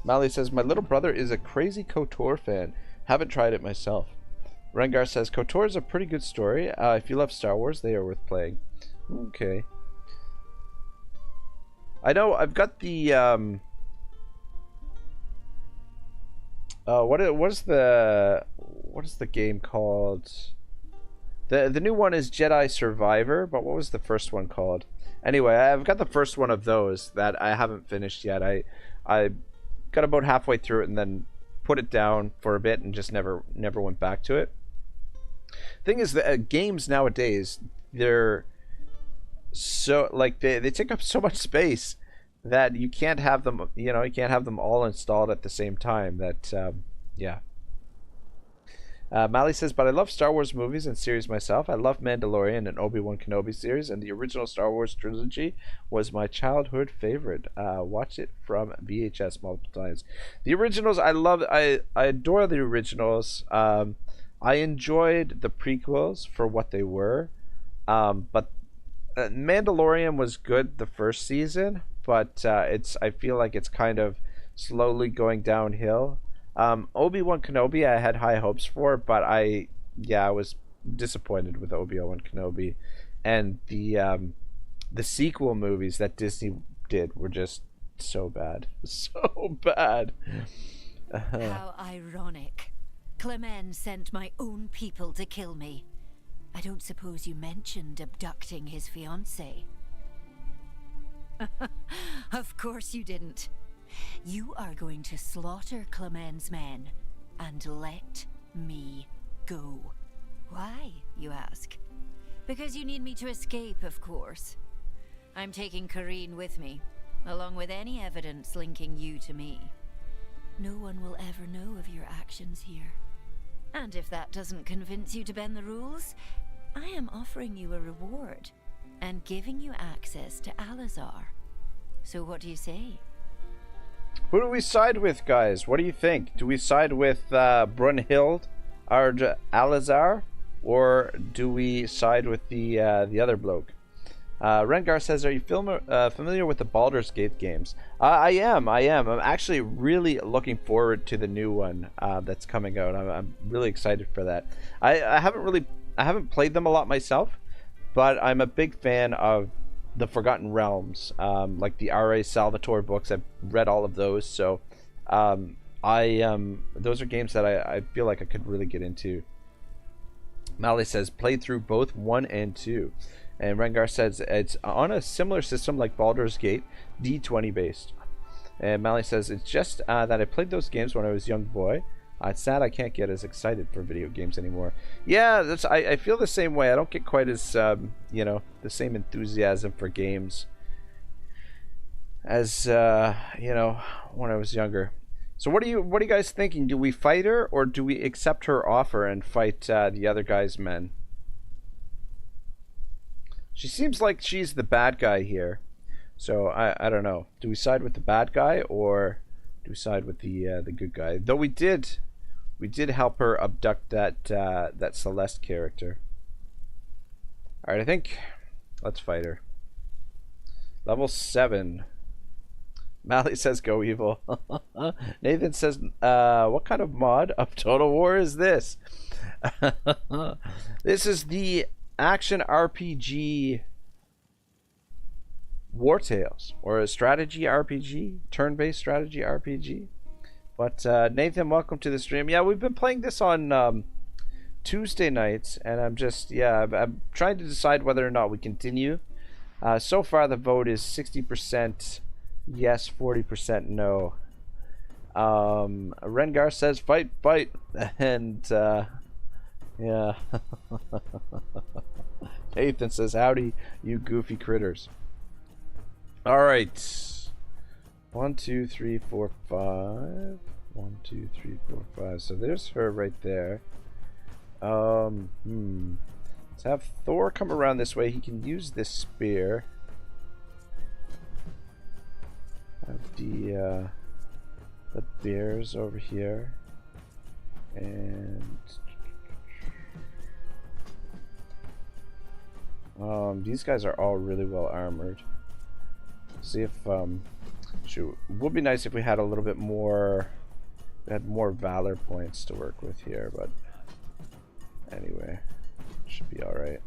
Mally says, my little brother is a crazy KOTOR fan. Haven't tried it myself. Rengar says, KOTOR is a pretty good story. If you love Star Wars, they are worth playing. Okay. I know, I've got the, what is the game called? The new one is Jedi Survivor, but what was the first one called? Anyway, I've got the first one of those that I haven't finished yet. I got about halfway through it and then put it down for a bit and just never went back to it. Thing is that games nowadays, they're so like they take up so much space that you can't have them, you know, you can't have them all installed at the same time. That yeah. Mally says, but I love Star Wars movies and series myself. I love Mandalorian and Obi-Wan Kenobi series, and the original Star Wars trilogy was my childhood favorite. Watched it from VHS multiple times. The originals, I love. I adore the originals. I enjoyed the prequels for what they were, but Mandalorian was good the first season, but I feel like it's kind of slowly going downhill. Obi-Wan Kenobi I had high hopes for, but I was disappointed with Obi-Wan Kenobi, and the sequel movies that Disney did were just so bad. So bad. How ironic. Clement sent my own people to kill me. I don't suppose you mentioned abducting his fiancée. Of course you didn't. You are going to slaughter Clement's men and let me go. Why, you ask? Because you need me to escape, of course. I'm taking Corinne with me, along with any evidence linking you to me. No one will ever know of your actions here. And if that doesn't convince you to bend the rules, I am offering you a reward and giving you access to Alazar So what do you say? Who do we side with, guys? What do you think? Do we side with Brunhild, Alazar, or do we side with the other bloke? Rengar says, "Are you familiar with the Baldur's Gate games?" I am. I'm actually really looking forward to the new one that's coming out. I'm really excited for that. I haven't played them a lot myself, but I'm a big fan of the Forgotten Realms, like the R.A. Salvatore books. I've read all of those, so those are games that I feel like I could really get into. Mally says, "Played through both 1 and 2." And Rengar says it's on a similar system like Baldur's Gate, D20 based. And Mally says, "It's just that I played those games when I was a young boy. It's sad I can't get as excited for video games anymore." Yeah, I feel the same way. I don't get quite as the same enthusiasm for games as when I was younger. So what are you guys thinking? Do we fight her, or do we accept her offer and fight the other guy's men? She seems like she's the bad guy here, so I don't know. Do we side with the bad guy, or do we side with the good guy? Though we did help her abduct that Celeste character. All right, I think let's fight her. Level 7. Mally says, "Go evil." Nathan says, "What kind of mod of Total War is this?" This is the action RPG Wartales, or a strategy RPG, turn-based strategy RPG. But Nathan, welcome to the stream. Yeah, we've been playing this on Tuesday nights, and I'm trying to decide whether or not we continue. So far, the vote is 60% yes, 40% no. Rengar says, "Fight, fight," and yeah. Nathan says, "Howdy, you goofy critters." All right. 1, 2, 3, 4, 5. 1, 2, 3, 4, 5. So there's her right there. Let's have Thor come around this way. He can use this spear. Have the bears over here, and these guys are all really well armored. See if shoot, it would be nice if we had a little bit more. We had more valor points to work with here, but anyway, should be all right.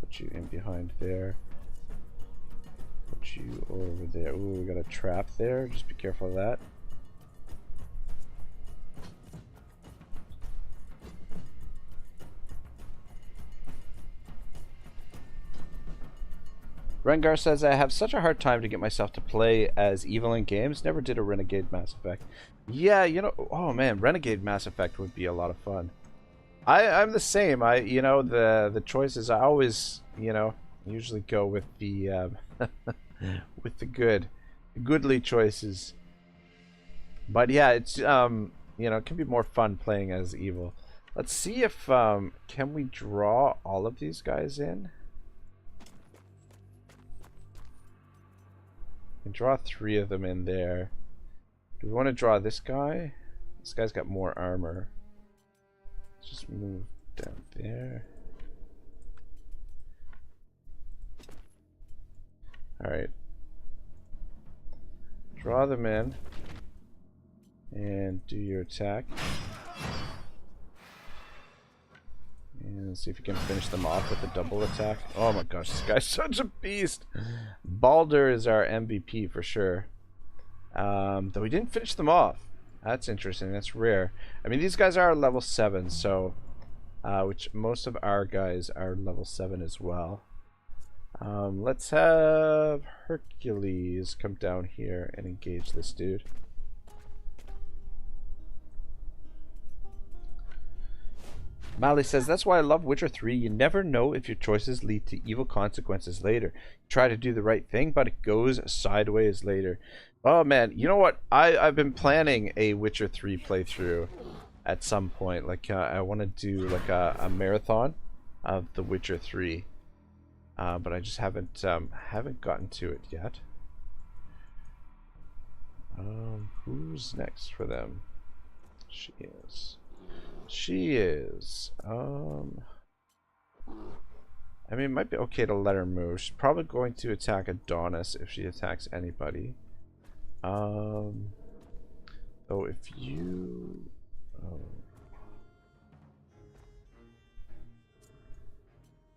Put you in behind there. Put you over there. Ooh, we got a trap there. Just be careful of that. Rengar says, "I have such a hard time to get myself to play as evil in games. Never did a Renegade Mass Effect." Yeah, oh man, Renegade Mass Effect would be a lot of fun. I'm the same. The choices, I always, usually go with the with the goodly choices. But yeah, it's it can be more fun playing as evil. Let's see if can we draw all of these guys in? We can draw 3 of them in there. Do we want to draw this guy? This guy's got more armor. Let's just move down there. Alright. Draw them in. And do your attack. And see if you can finish them off with a double attack. Oh my gosh, this guy's such a beast! Baldur is our MVP for sure. Though we didn't finish them off. That's interesting. That's rare. I mean, these guys are level 7, so which most of our guys are level 7 as well. Let's have Hercules come down here and engage this dude. Mally says, "That's why I love Witcher 3. You never know if your choices lead to evil consequences later. You try to do the right thing, but it goes sideways later." Oh man, you know what? I've been planning a Witcher 3 playthrough at some point. Like I want to do like a marathon of The Witcher 3. but I just haven't gotten to it yet. Who's next for them? She is. She is. I mean, it might be okay to let her move. She's probably going to attack Adonis if she attacks anybody. Though if you...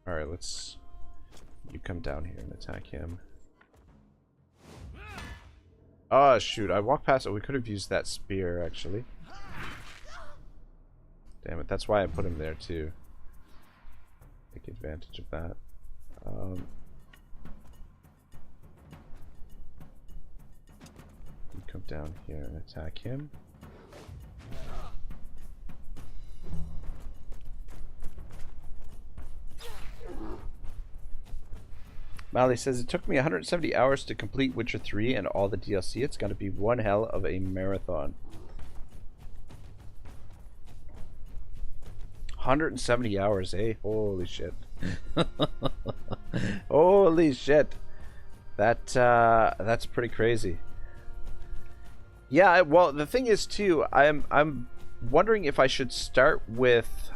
Alright, let's... You come down here and attack him. Oh, shoot. I walked past it. We could have used that spear, actually. Damn it. That's why I put him there, too. Take advantage of that. You come down here and attack him. Mally says, it took me 170 hours to complete Witcher 3 and all the DLC. It's going to be one hell of a marathon. 170 hours, eh? Holy shit. Holy shit. That's pretty crazy. Yeah, well, the thing is too, I'm wondering if I should start with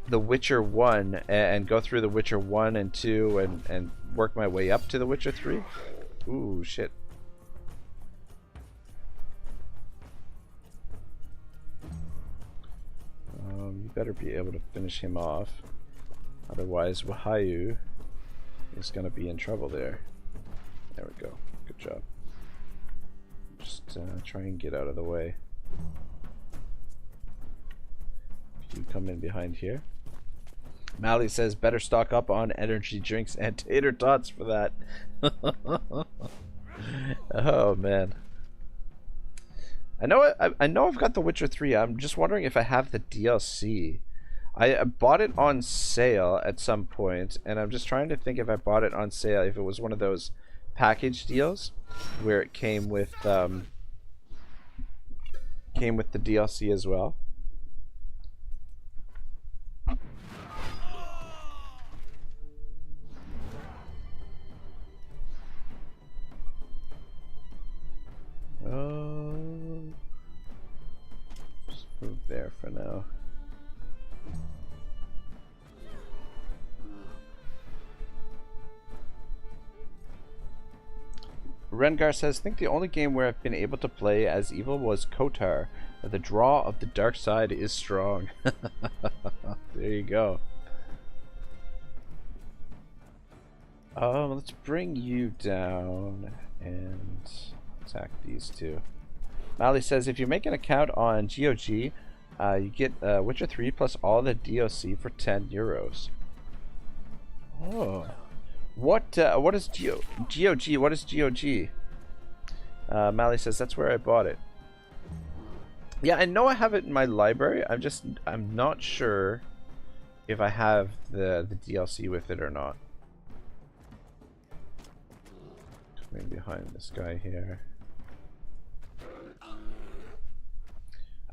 The Witcher 1 and go through The Witcher 1 and 2 and work my way up to The Witcher 3. Ooh, shit. You better be able to finish him off. Otherwise, Wahayu is going to be in trouble there. There we go. Good job. Just try and get out of the way. You come in behind here. Mally says, better stock up on energy drinks and tater tots for that. Oh, man. I know I've got The Witcher 3. I'm just wondering if I have the DLC. I bought it on sale at some point, and I'm just trying to think if I bought it on sale, if it was one of those package deals where it came with the DLC as well. Just move there for now. Rengar says, I think the only game where I've been able to play as evil was Kotar. The draw of the dark side is strong. There you go. Let's bring you down and attack these two. Mally says, if you make an account on GOG, you get Witcher 3 plus all the DLC for 10 euros. Oh. What is GOG? What is GOG? Mally says, that's where I bought it. Yeah, I know I have it in my library. I'm not sure if I have the DLC with it or not. Coming behind this guy here.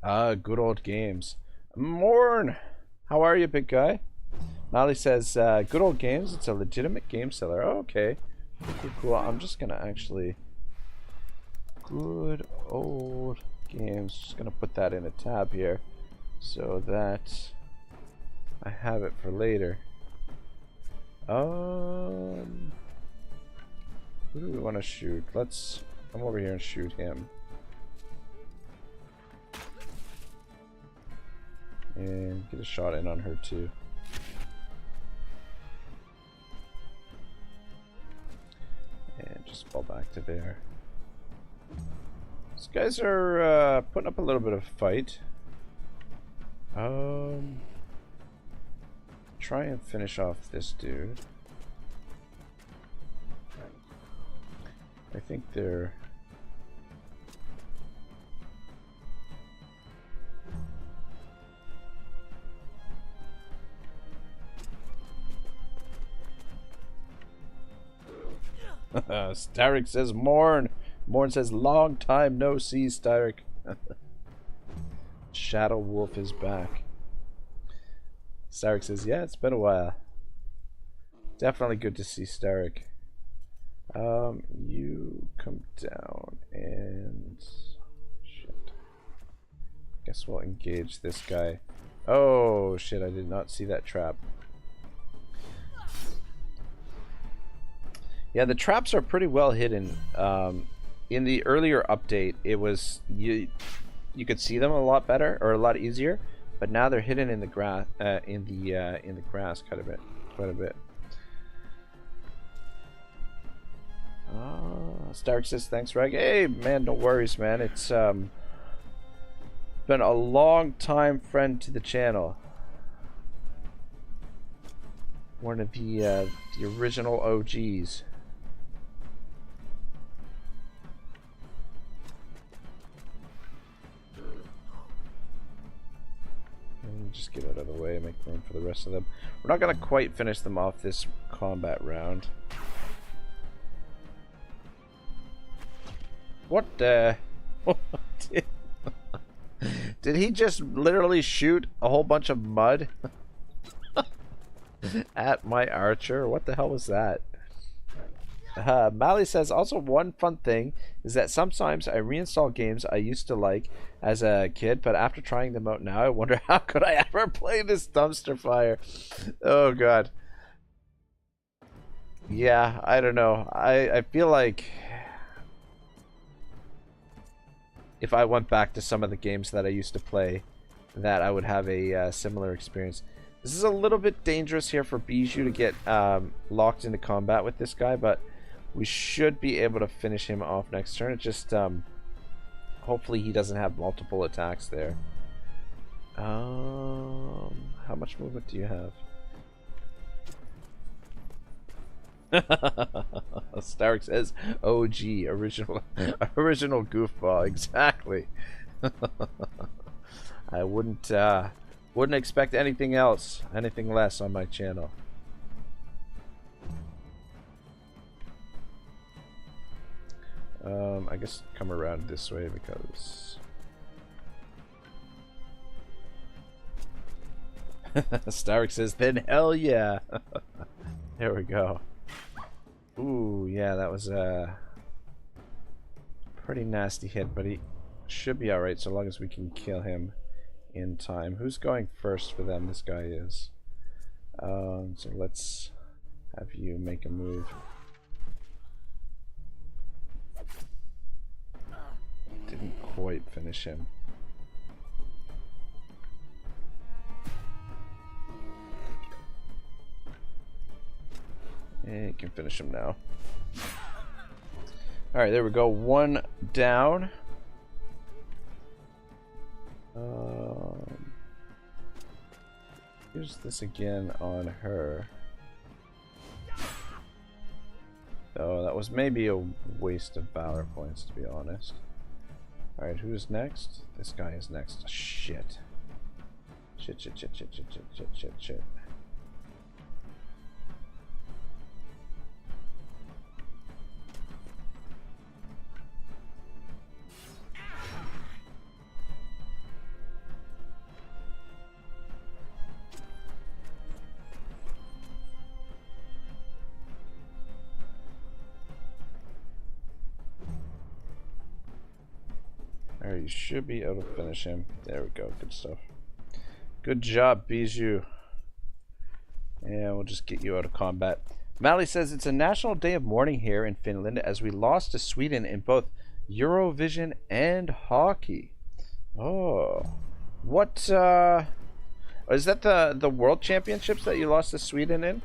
Good old games. Morn! How are you, big guy? Mally says, good old games. It's a legitimate game seller. Oh, okay. Cool, cool. I'm just gonna actually... Good old games. Just gonna put that in a tab here so that I have it for later. Who do we want to shoot? Let's come over here and shoot him. And get a shot in on her too. And just fall back to there. These guys are putting up a little bit of a fight. Try and finish off this dude. I think they're... Starrick says Morn. Morn says long time no see, Starrick. Shadow Wolf is back. Starrick says, yeah, it's been a while. Definitely good to see Starrick. You come down and shit. Guess we'll engage this guy. Oh shit, I did not see that trap. Yeah, the traps are pretty well hidden. In the earlier update, it was you could see them a lot better or a lot easier, but now they're hidden in the grass in the grass quite a bit. Stark says thanks, Reg. Hey man, no worries, man. It's been a long time friend to the channel. One of the original OGs. Just get out of the way, make room for the rest of them. We're not gonna quite finish them off this combat round. What the? Did he just literally shoot a whole bunch of mud at my archer? What the hell was that? Mally says, also one fun thing is that sometimes I reinstall games I used to like as a kid, but after trying them out now, I wonder how could I ever play this dumpster fire? Oh god. Yeah, I don't know. I feel like if I went back to some of the games that I used to play, that I would have a similar experience. This is a little bit dangerous here for Bijou to get locked into combat with this guy, but we should be able to finish him off next turn. It just hopefully he doesn't have multiple attacks there. How much movement do you have? Stark says OG, original goofball. Exactly. I wouldn't expect anything else, anything less on my channel. I guess come around this way because Stark says then hell yeah. There we go. Ooh, yeah, that was a pretty nasty hit, but he should be alright so long as we can kill him in time. Who's going first for them? This guy is. So let's have you make a move. Didn't quite finish him. And you can finish him now. Alright, there we go. One down. Here's this again on her. Oh, that was maybe a waste of valor points, to be honest. Alright, who's next? This guy is next. Shit. Shit. Alright, you should be able to finish him. There we go. Good stuff. Good job, Bijou. And we'll just get you out of combat. Mally says it's a national day of mourning here in Finland as we lost to Sweden in both Eurovision and hockey. Oh. What, is that the World Championships that you lost to Sweden in?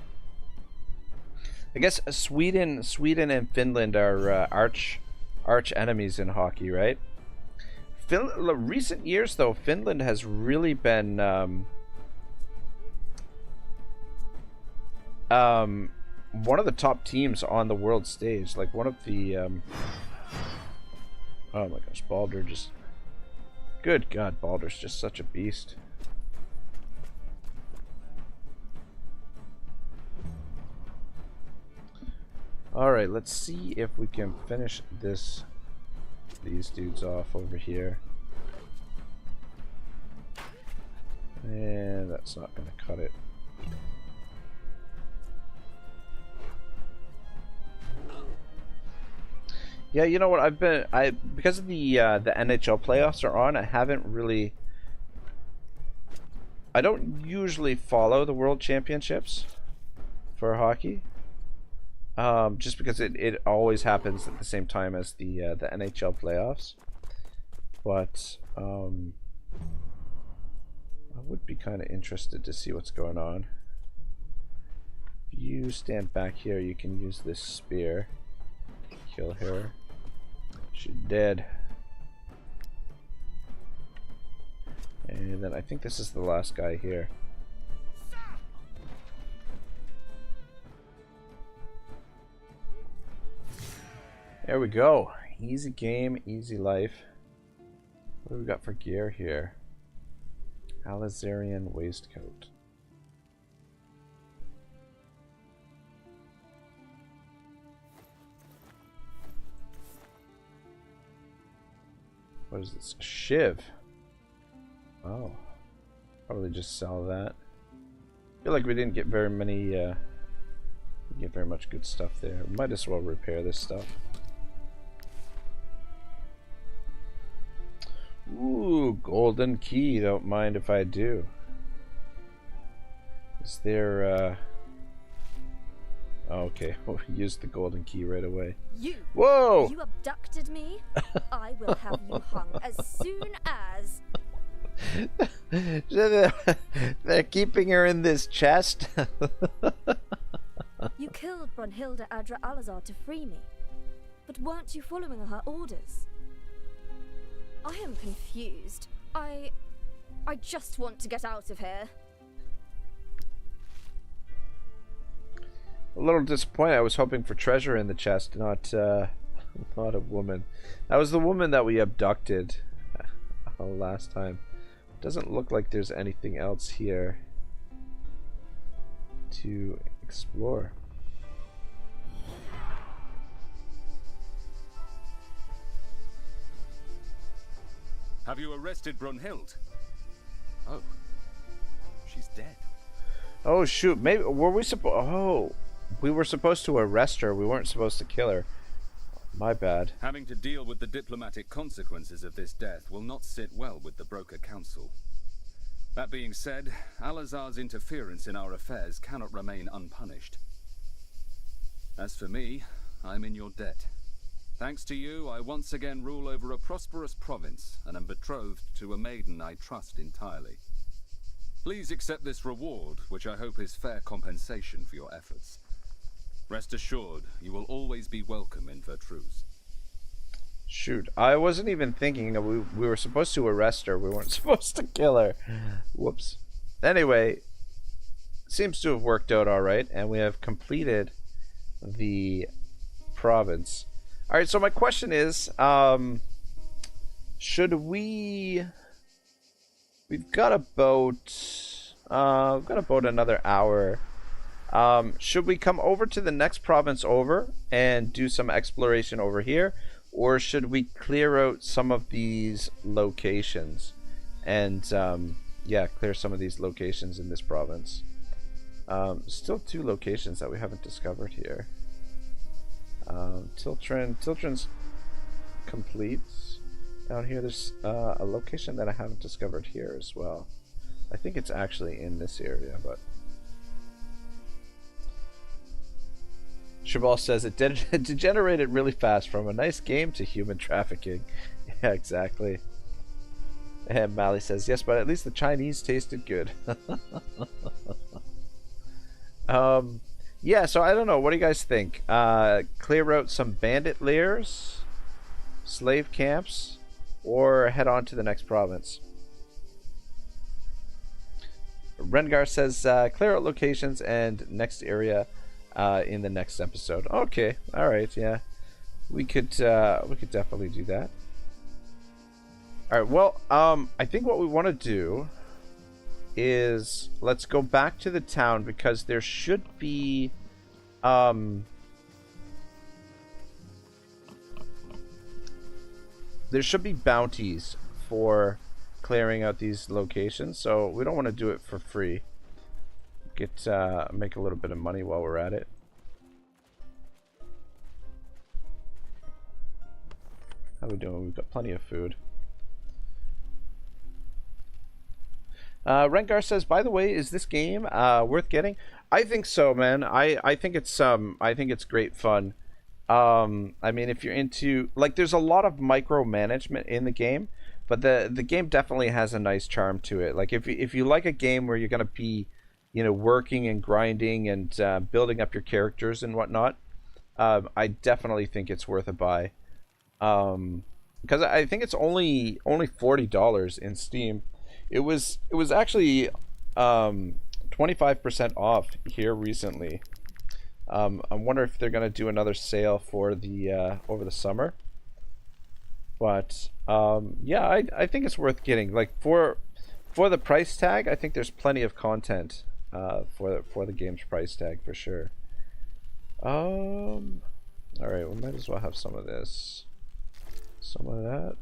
I guess Sweden and Finland are arch enemies in hockey, right? Recent years, though, Finland has really been one of the top teams on the world stage. Like one of the oh my gosh, Baldur just, good God, Baldur's just such a beast. All right, let's see if we can finish these dudes off over here. And that's not going to cut it. Yeah, you know what? Because of the NHL playoffs are on, I haven't really. I don't usually follow the World Championships for hockey. Just because it always happens at the same time as the NHL playoffs. But I would be kind of interested to see what's going on. If you stand back here, you can use this spear. Kill her. She's dead. And then I think this is the last guy here. There we go. Easy game, easy life. What do we got for gear here? Alizarian waistcoat. What is this? A shiv. Oh. Probably just sell that. I feel like we didn't get very many get very much good stuff there. Might as well repair this stuff. Ooh, golden key. Don't mind if I do. Is there oh, okay, we'll use the golden key right away. Whoa! You abducted me? I will have you hung as soon as... They're keeping her in this chest. You killed Brunhilde Adra Alazar to free me. But weren't you following her orders? I am confused. I just want to get out of here. A little disappointed. I was hoping for treasure in the chest, not a woman. That was the woman that we abducted last time. Doesn't look like there's anything else here to explore. Have you arrested Brunhild? Oh, she's dead. Oh shoot! Maybe were we supposed? Oh, we were supposed to arrest her. We weren't supposed to kill her. My bad. Having to deal with the diplomatic consequences of this death will not sit well with the Broker Council. That being said, Alazar's interference in our affairs cannot remain unpunished. As for me, I'm in your debt. Thanks to you, I once again rule over a prosperous province and am betrothed to a maiden I trust entirely. Please accept this reward, which I hope is fair compensation for your efforts. Rest assured, you will always be welcome in Vertruse. Shoot, I wasn't even thinking that we were supposed to arrest her. We weren't supposed to kill her. Whoops. Anyway, seems to have worked out all right, and we have completed the province. All right, so my question is, should we? We've got about another hour. Should we come over to the next province over and do some exploration over here, or should we clear out some of these locations and yeah, clear some of these locations in this province? Still 2 locations that we haven't discovered here. Tiltrin's complete. Down here there's a location that I haven't discovered here as well. I think it's actually in this area, but Shabal says it degenerated really fast from a nice game to human trafficking. Yeah, exactly. And Mally says, yes, but at least the Chinese tasted good. Yeah, so I don't know. What do you guys think? Clear out some bandit lairs, slave camps, or head on to the next province? Rengar says, clear out locations and next area in the next episode. Okay, all right, yeah, we could definitely do that. All right, well, I think what we want to do is let's go back to the town, because there should be bounties for clearing out these locations, so we don't want to do it for free. Make a little bit of money while we're at it. How we doing? We've got plenty of food. Rengar says, by the way, is this game worth getting? I think so, man. I think it's great fun. I mean, if you're into, like, there's a lot of micromanagement in the game, but the game definitely has a nice charm to it. Like, if you like a game where you're gonna be, you know, working and grinding and building up your characters and whatnot, I definitely think it's worth a buy. Because I think it's only $40 in Steam. It was actually 25% off here recently. I wonder if they're gonna do another sale for the over the summer. But yeah, I think it's worth getting. Like for the price tag, I think there's plenty of content for the game's price tag for sure. All right, we might as well have some of this, some of that,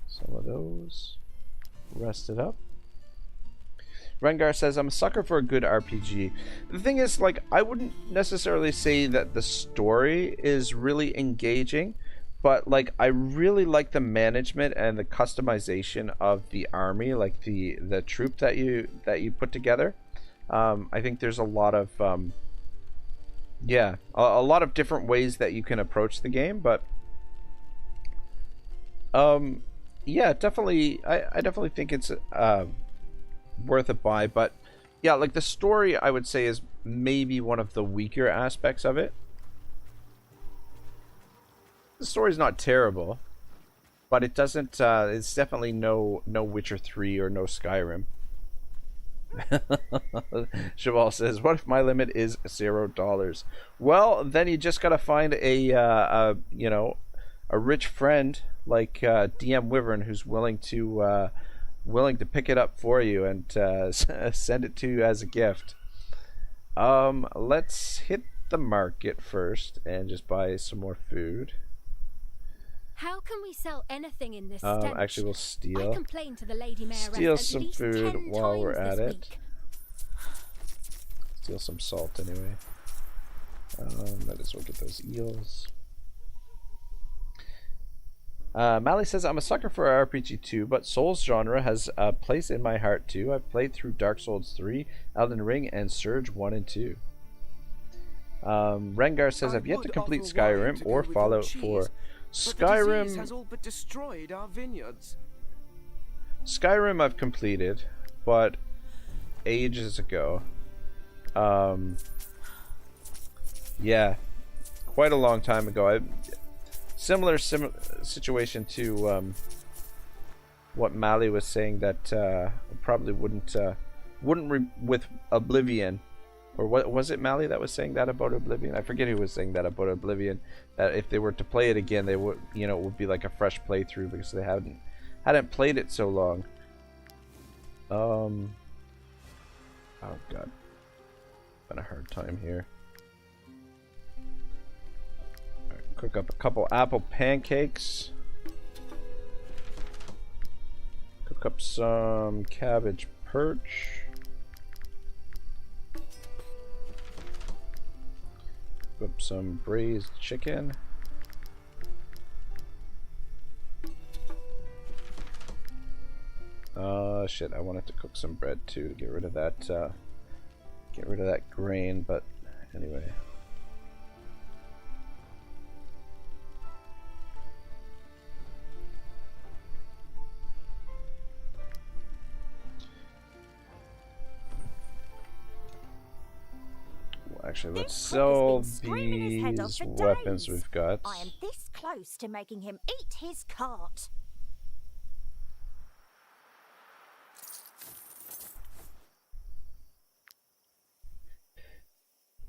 some of those. Rest it up. Rengar says, I'm a sucker for a good RPG. The thing is, like, I wouldn't necessarily say that the story is really engaging, but like I really like the management and the customization of the army, like the troop that you put together. I think there's a lot of yeah, a lot of different ways that you can approach the game, but yeah, definitely I definitely think it's worth a buy. But yeah, like the story I would say is maybe one of the weaker aspects of it. The story's not terrible, but it doesn't it's definitely no Witcher 3 or no Skyrim. Cheval says, what if my limit is $0? Well, then you just gotta find a you know, a rich friend like DM Wyvern who's willing to pick it up for you and send it to you as a gift. Let's hit the market first and just buy some more food. How can we sell anything in this stench? Actually, we'll steal. I complained to the Lady Mayoress Steal at some least food 10 while we're times at this it. week. Steal some salt anyway. Might as well get those eels. Mally says, I'm a sucker for RPG too, but Souls genre has a place in my heart too. I've played through Dark Souls 3, Elden Ring, and Surge 1 and 2. Rengar says, I've yet to complete Skyrim or Fallout 4. Skyrim has all but destroyed our vineyards. Skyrim I've completed, but ages ago. Yeah, quite a long time ago. Similar situation to what Mally was saying, that probably wouldn't with Oblivion. Or what was it, Mally, that was saying that about Oblivion? I forget who was saying that about Oblivion. That if they were to play it again, they would, you know, it would be like a fresh playthrough because they hadn't played it so long. Oh god, been a hard time here. All right, cook up a couple apple pancakes. Cook up some cabbage perch. Up some braised chicken. Shit, I wanted to cook some bread too to get rid of that grain, but anyway. Actually, let's sell these weapons we've got. I am this close to making him eat his cart.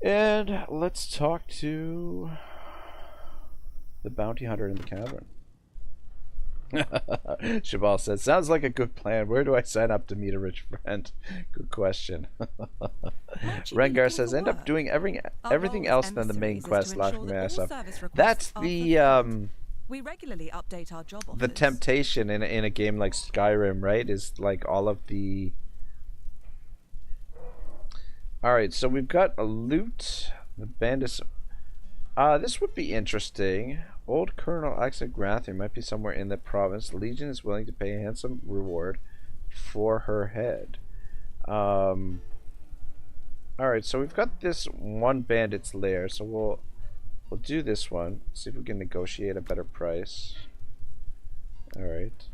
And let's talk to the bounty hunter in the cavern. Shabal says, sounds like a good plan. Where do I sign up to meet a rich friend? Good question. Rengar says, end up doing everything else than the main quest, laughing my ass off. That's the we regularly update our job offers. The temptation in a game like Skyrim, right? Is like all of the. Alright, so we've got a loot. The bandits. This would be interesting. Old Colonel Alexa Grather might be somewhere in the province. Legion is willing to pay a handsome reward for her head. Alright, so we've got this one bandit's lair, so we'll do this one. See if we can negotiate a better price. Alright.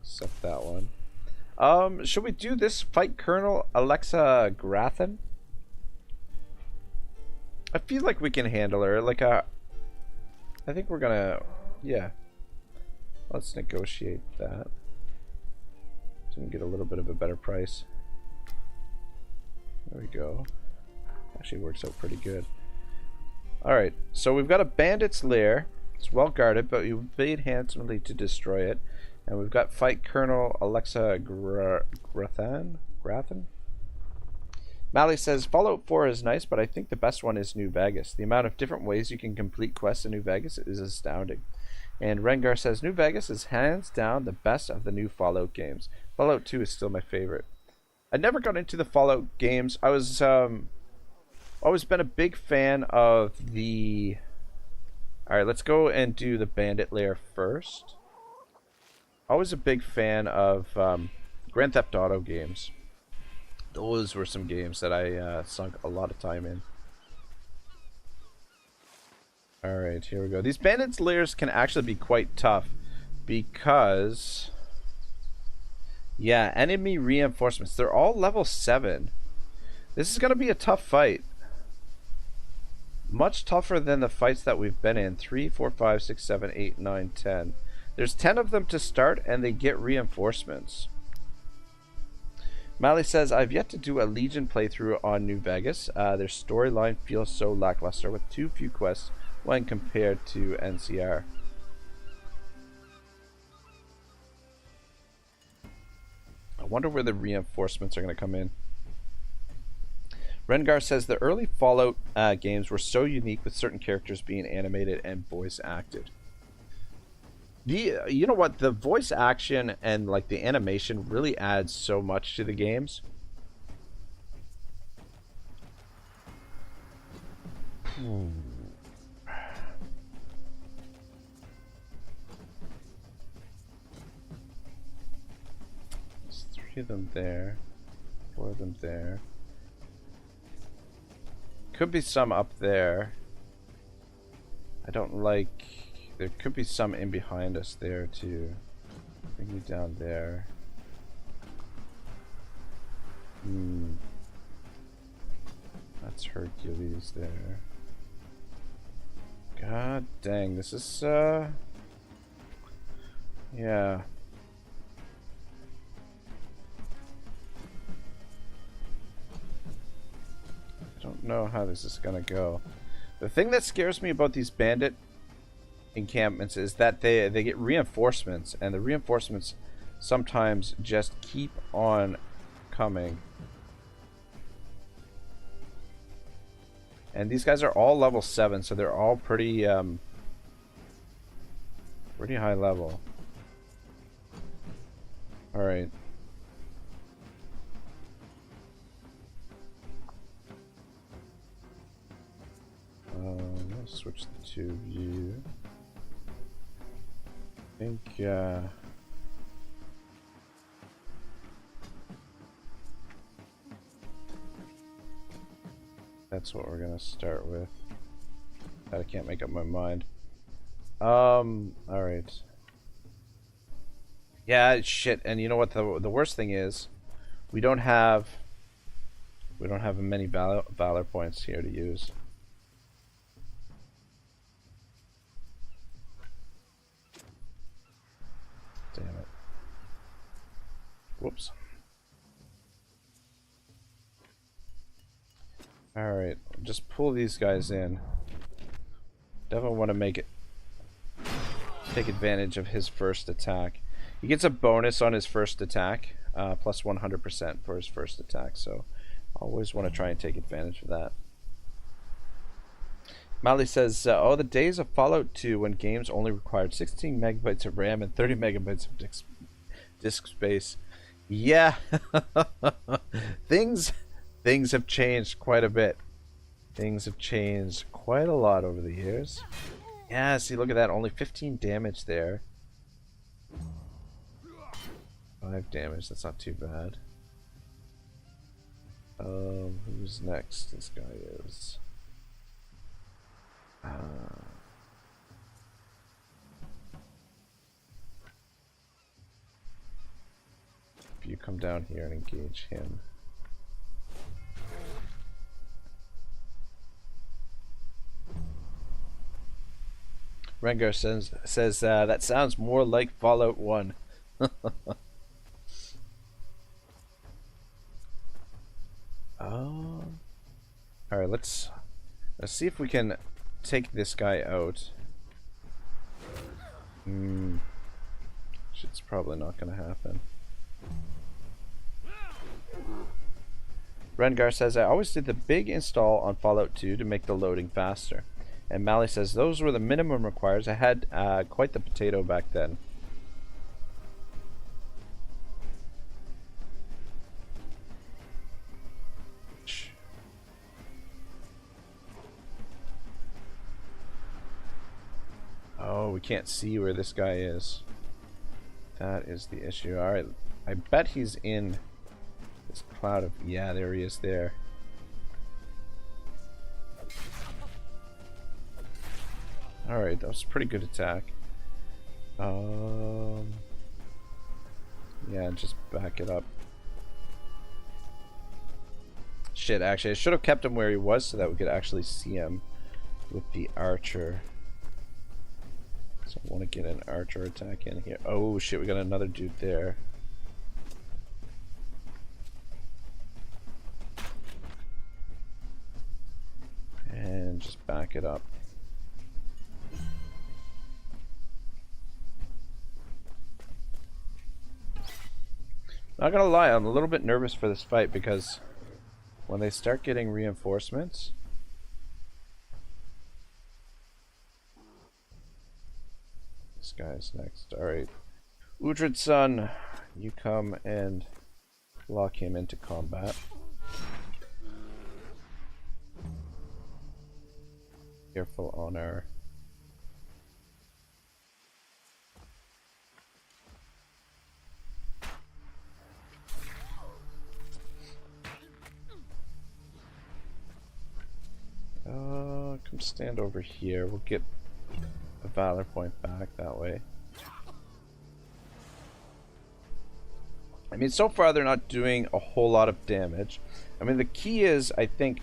Accept that one. Should we do this fight Colonel Alexa Grathen? I feel like we can handle her. Like I think we're gonna, yeah. Let's negotiate that. So we can get a little bit of a better price. There we go. Actually works out pretty good. Alright, so we've got a bandit's lair. It's well guarded, but you paid handsomely to destroy it. And we've got fight Colonel Alexa Grathen. Mally says, Fallout 4 is nice, but I think the best one is New Vegas. The amount of different ways you can complete quests in New Vegas is astounding. And Rengar says, New Vegas is hands down the best of the new Fallout games. Fallout 2 is still my favorite. I never got into the Fallout games. I was always been a big fan of the... Alright, let's go and do the bandit lair first. Always a big fan of Grand Theft Auto games. Those were some games that I sunk a lot of time in. Alright, here we go. These bandits' lairs can actually be quite tough because... yeah, enemy reinforcements. They're all level 7. This is going to be a tough fight. Much tougher than the fights that we've been in. 3, 4, 5, 6, 7, 8, 9, 10. There's 10 of them to start, and they get reinforcements. Mally says, I've yet to do a Legion playthrough on New Vegas. Their storyline feels so lackluster with too few quests when compared to NCR. I wonder where the reinforcements are going to come in. Rengar says the early Fallout games were so unique with certain characters being animated and voice acted. You know what, the voice action and like the animation really adds so much to the games. There's 3 of them there, 4 of them there. Could be some up there. I don't like... there could be some in behind us there too. Bring you down there. That's Hercules there. God dang, this is yeah. I don't know how this is gonna go. The thing that scares me about these bandit encampments is that they get reinforcements, and the reinforcements sometimes just keep on coming. And these guys are all level 7, so they're all pretty pretty high level. All right. Let's switch the 2 of you. I think that's what we're gonna start with. I can't make up my mind. Alright. Yeah, shit, and you know what the worst thing is? We don't have many valor points here to use. Damn it. Whoops. Alright, just pull these guys in. Definitely want to make it take advantage of his first attack. He gets a bonus on his first attack, plus 100% for his first attack, so always want to try and take advantage of that. Mally says, oh, the days of Fallout 2 when games only required 16 megabytes of RAM and 30 megabytes of disk space. Yeah, things have changed quite a bit. Things have changed quite a lot over the years. Yeah, see, look at that. Only 15 damage there. 5 damage. That's not too bad. Who's next? This guy is. If you come down here and engage him. Rengar says that sounds more like Fallout 1. Alright, let's see if we can take this guy out. Shit's probably not gonna happen. Rengar says, I always did the big install on Fallout 2 to make the loading faster. And Mally says, those were the minimum requires. I had quite the potato back then. Oh, we can't see where this guy is. That is the issue. Alright, I bet he's in this cloud of... Yeah, there he is there. Alright, that was a pretty good attack. Yeah, just back it up. Shit, actually, I should have kept him where he was so that we could actually see him with the archer. So I want to get an archer attack in here. Oh shit, we got another dude there. And just back it up. Not gonna lie, I'm a little bit nervous for this fight because when they start getting reinforcements, this guy's next. Alright. Uhtred's son, you come and lock him into combat. Careful on our... come stand over here. We'll get a valor point back that way. I mean, so far they're not doing a whole lot of damage. I mean, the key is, I think...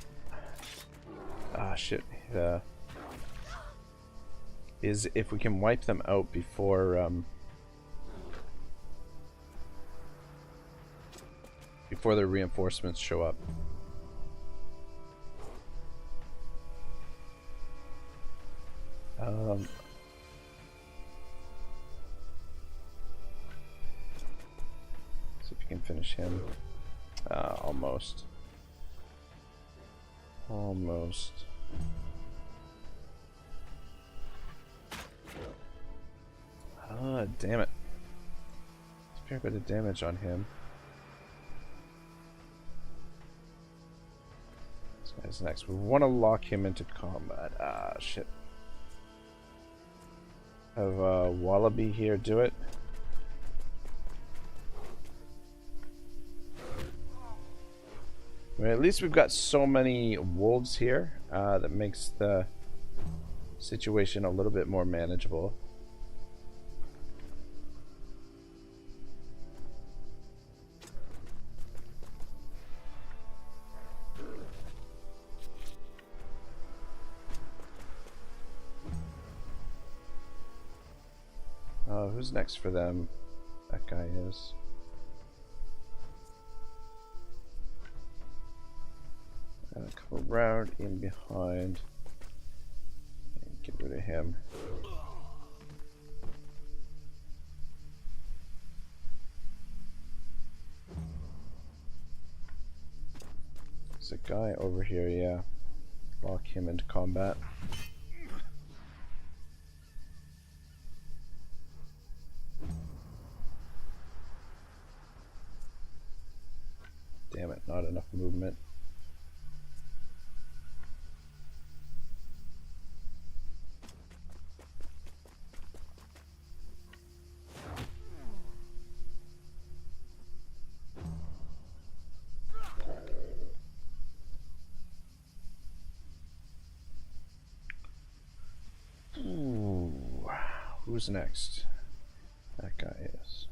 shit. Is if we can wipe them out before... before their reinforcements show up. See if you can finish him. Almost. Almost. Damn it. It's a fair bit of damage on him. This guy's next. We want to lock him into combat. Shit. Have Wallaby here do it. I mean, at least we've got so many wolves here that makes the situation a little bit more manageable. Who's next for them? That guy is. Come around in behind and get rid of him. There's a guy over here, yeah. Lock him into combat. Damn it, not enough movement. who's next? That guy is.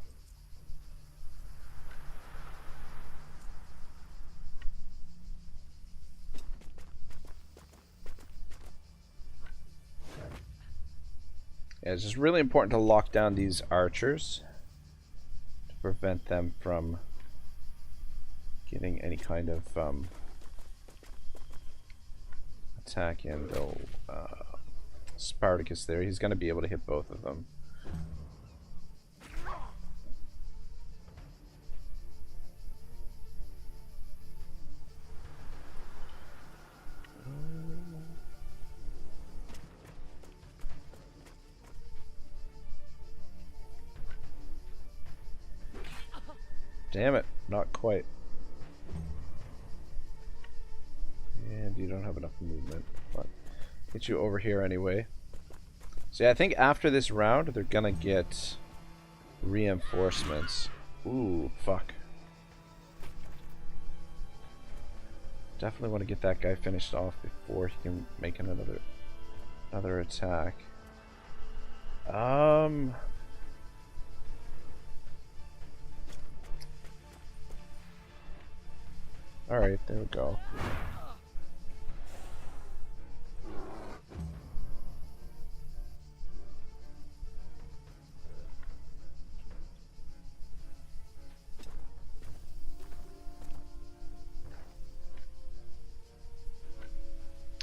Yeah, it's just really important to lock down these archers to prevent them from getting any kind of attack in. Though Spartacus there, he's going to be able to hit both of them. Damn it, not quite. And you don't have enough movement, but get you over here anyway. So yeah, I think after this round, they're gonna get reinforcements. Ooh, fuck. Definitely want to get that guy finished off before he can make another attack. Alright, there we go.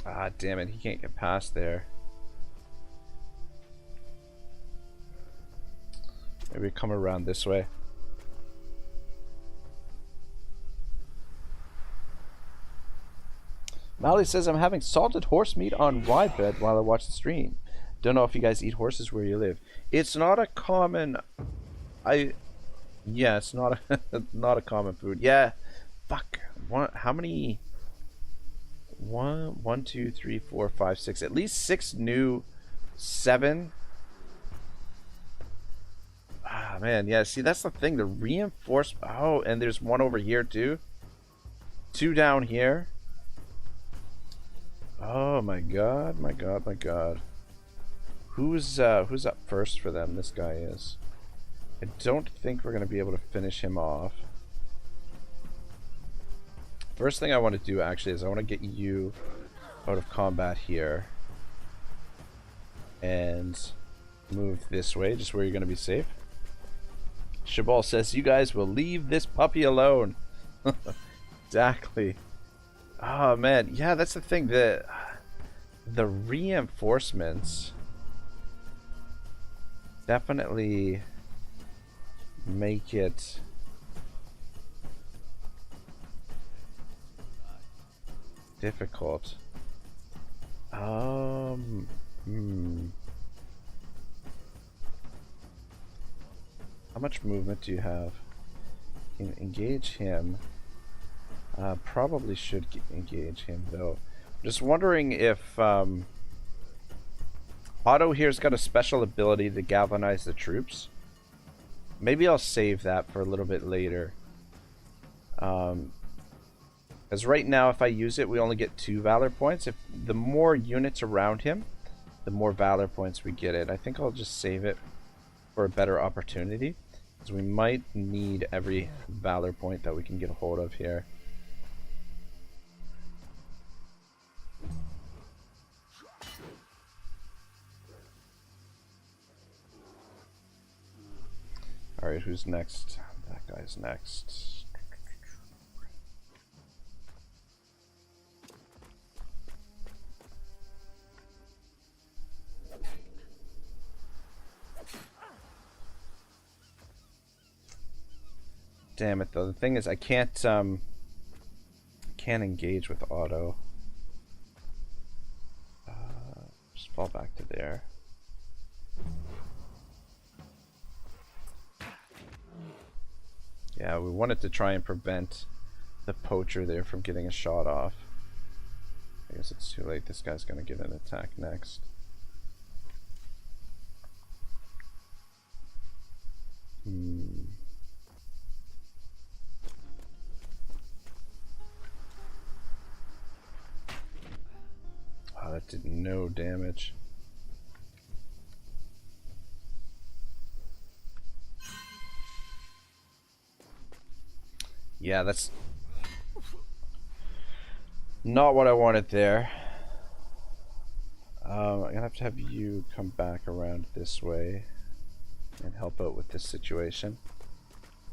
Ah, damn it, he can't get past there. Maybe come around this way. Mally says, I'm having salted horse meat on rye bread while I watch the stream. Don't know if you guys eat horses where you live. It's not a common... Yeah, it's not a, not a common food. Yeah, fuck. How many... 1, 2, 3, 4, 5, 6. At least 6 new... 7. Ah, man. Yeah, see, that's the thing. The reinforcement... Oh, and there's one over here, too. 2 down here. Oh my god, my god, my god. Who's up first for them? This guy is. I don't think we're gonna be able to finish him off. First thing I want to do actually is I want to get you out of combat here. And move this way, just where you're gonna be safe. Shabal says, you guys will leave this puppy alone. Exactly. Oh man, yeah, that's the thing. The reinforcements definitely make it difficult. How much movement do you have? You can engage him. Probably should engage him though. Just wondering if Otto here's got a special ability to galvanize the troops. Maybe I'll save that for a little bit later. As right now, if I use it, we only get 2 valor points. If the more units around him, the more valor points we get it. I think I'll just save it for a better opportunity, because we might need every valor point that we can get a hold of here. Alright, who's next? That guy's next. Damn it though, the thing is I can't engage with Otto. Just fall back to there. Yeah, we wanted to try and prevent the poacher there from getting a shot off. I guess it's too late. This guy's gonna get an attack next. Oh, that did no damage. Yeah, that's not what I wanted there. I'm gonna have you come back around this way and help out with this situation.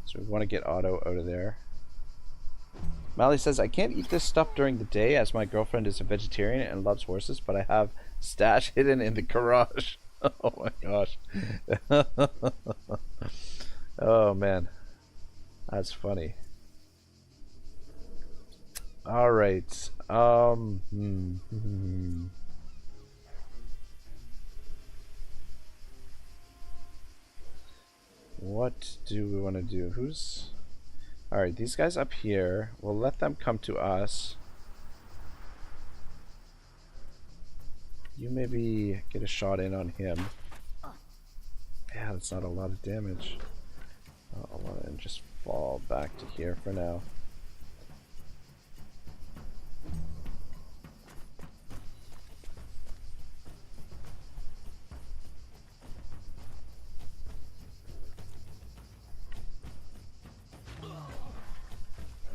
So we want to get Otto out of there. Mally says, I can't eat this stuff during the day as my girlfriend is a vegetarian and loves horses, but I have stash hidden in the garage. Oh my gosh. Oh man. That's funny. Alright. What do we want to do? Who's... Alright, these guys up here, we'll let them come to us. You maybe get a shot in on him. Yeah, that's not a lot of damage. I'll let him just fall back to here for now.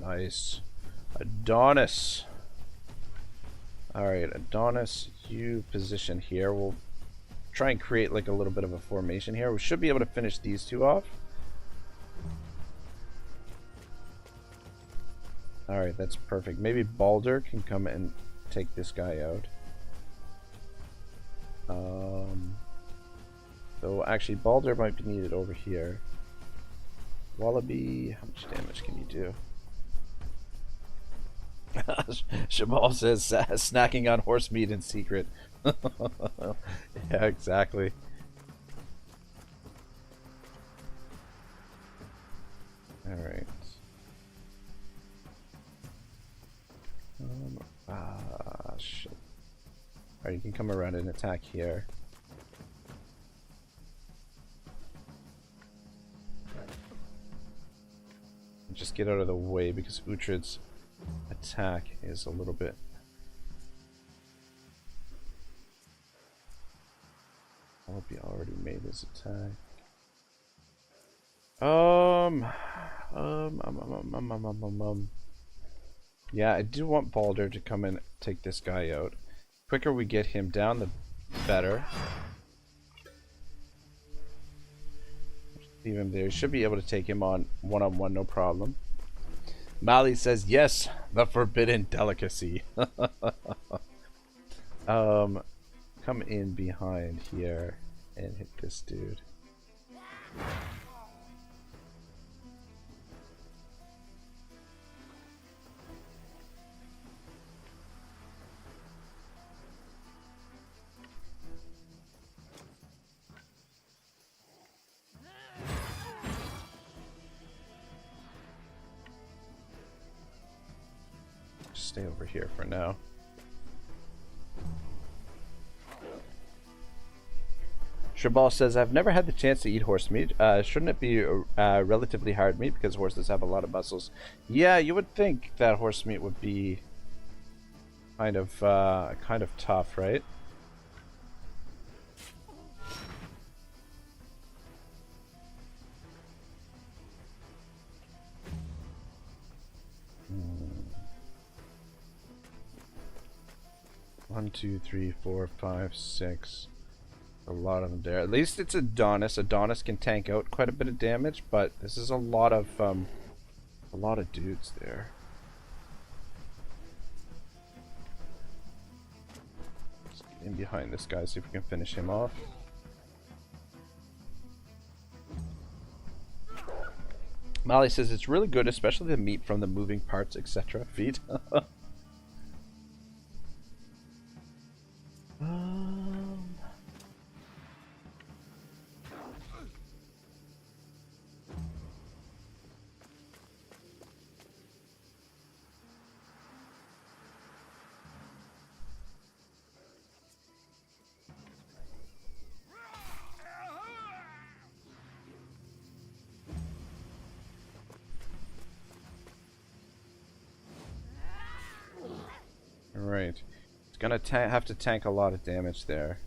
Nice. Adonis. Alright, Adonis, you position here. We'll try and create like a little bit of a formation here. We should be able to finish these two off. Alright, that's perfect. Maybe Balder can come and take this guy out. So actually Balder might be needed over here. Wallaby, how much damage can you do? Shabal says snacking on horse meat in secret. Yeah, exactly. Alright. Shit. Alright, you can come around and attack here. Just get out of the way because Uhtred's attack is a little bit... I hope he already made his attack. Yeah, I do want Balder to come and take this guy out. The quicker we get him down, the better. Leave him there. Should be able to take him on one-on-one, no problem. Mally says, yes, the forbidden delicacy. Come in behind here and hit this dude. Stay over here for now. Shabal says, I've never had the chance to eat horse meat. Shouldn't it be relatively hard meat because horses have a lot of muscles? Yeah, you would think that horse meat would be kind of tough, right? One, two, three, 4, 5, 6. A lot of them there. At least it's Adonis. Adonis can tank out quite a bit of damage, but this is a lot of dudes there. Let's get in behind this guy, see if we can finish him off. Molly says it's really good, especially the meat from the moving parts, etc. Feed. Right. It's gonna have to tank a lot of damage there.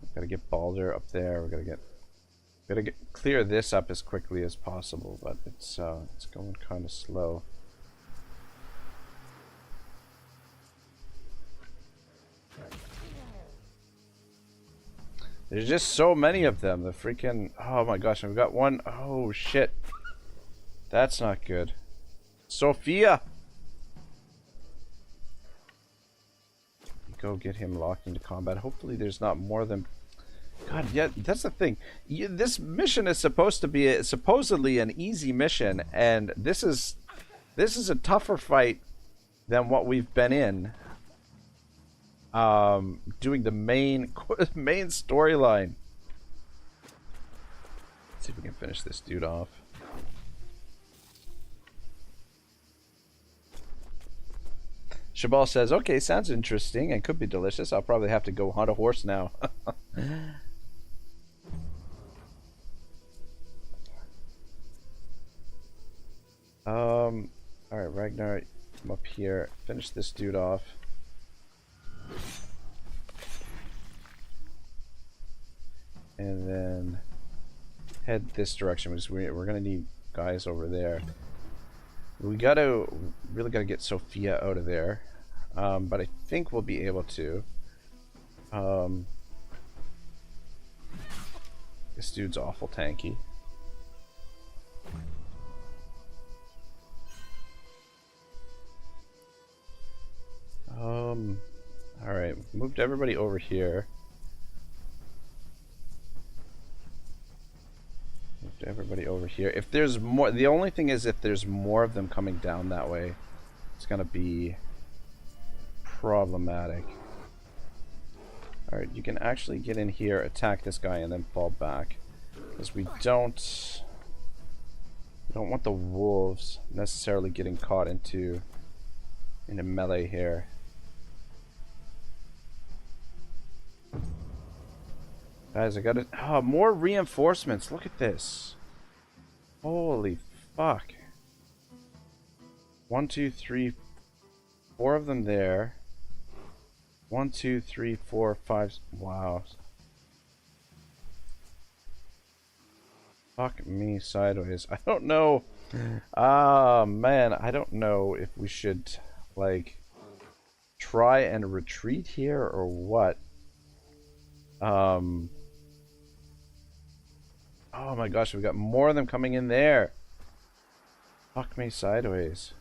We've gotta get Balder up there. We're gonna get Gotta clear this up as quickly as possible, but it's going kind of slow. There's just so many of them. The freaking, oh my gosh, I've got one. Oh shit, that's not good. Sophia, go get him locked into combat. Hopefully, there's not more than. God, yeah, that's the thing. This mission is supposed to be supposedly an easy mission, and this is a tougher fight than what we've been in. Doing the main storyline. Let's see if we can finish this dude off. Shabal says, "Okay, sounds interesting and could be delicious. I'll probably have to go hunt a horse now." Alright, Ragnar, come up here. Finish this dude off. And then head this direction, because we're gonna need guys over there. We really gotta get Sophia out of there. But I think we'll be able to. This dude's awful tanky. Alright, moved everybody over here. Moved everybody over here. If there's more, the only thing is if there's more of them coming down that way, it's gonna be problematic. Alright, you can actually get in here, attack this guy, and then fall back. Because we don't want the wolves necessarily getting caught into melee here. Guys, I got it. Oh, more reinforcements. Look at this. Holy fuck. 1, 2, 3, 4 of them there. 1, 2, 3, 4, 5. Wow. Fuck me sideways. I don't know. Man, I don't know if we should, like, try and retreat here or what. Oh my gosh, we've got more of them coming in there. Fuck me sideways.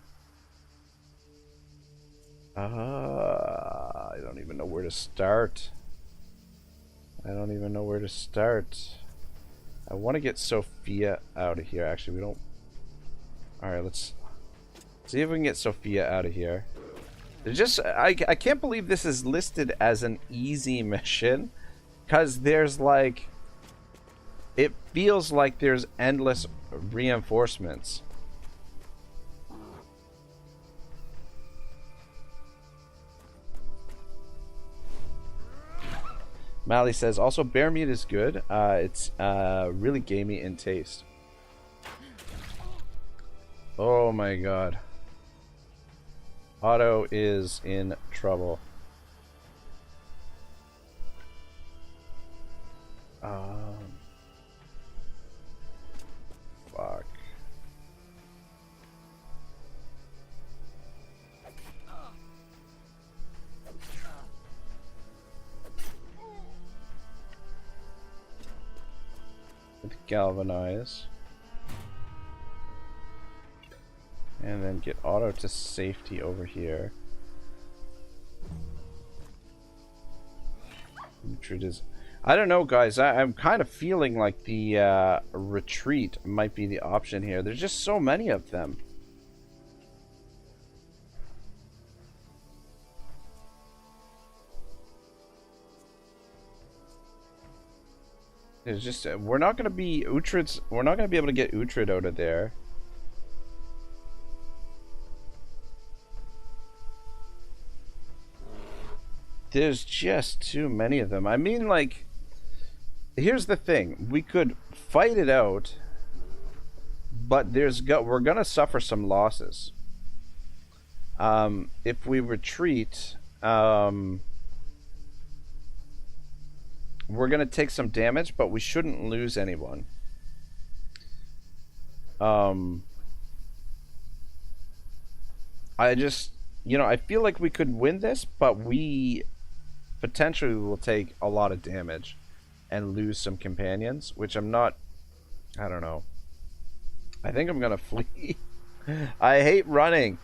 I don't even know where to start. I don't even know where to start. I want to get Sophia out of here. Actually, we don't. Alright, let's see if we can get Sophia out of here. I can't believe this is listed as an easy mission. Because there's like. It feels like there's endless reinforcements. Mally says, also bear meat is good. It's really gamey in taste. Oh my god. Otto is in trouble. Fuck. Galvanize. And then get Otto to safety over here. I don't know, guys. I'm kind of feeling like the retreat might be the option here. There's just so many of them. There's just we're not going to be able to get Uhtred out of there. There's just too many of them. I mean, like, here's the thing. We could fight it out, but we're going to suffer some losses. If we retreat, we're gonna take some damage, but we shouldn't lose anyone. I just, you know, I feel like we could win this, but we potentially will take a lot of damage and lose some companions, which I'm not, I don't know. I think I'm gonna flee. I hate running,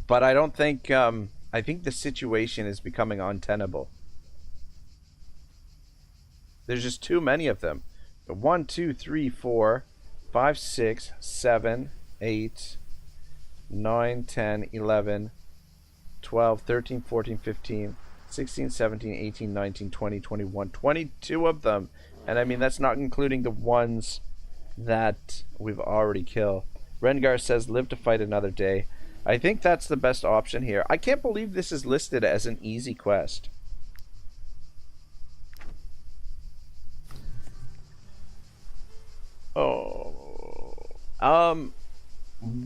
but I don't think, I think the situation is becoming untenable. There's just too many of them. 1, 2, 3, 4, 5, 6, 7, 8, 9, 10, 11, 12, 13, 14, 15, 16, 17, 18, 19, 20, 21, 22 of them. And I mean, that's not including the ones that we've already killed. Rengar says, live to fight another day. I think that's the best option here. I can't believe this is listed as an easy quest.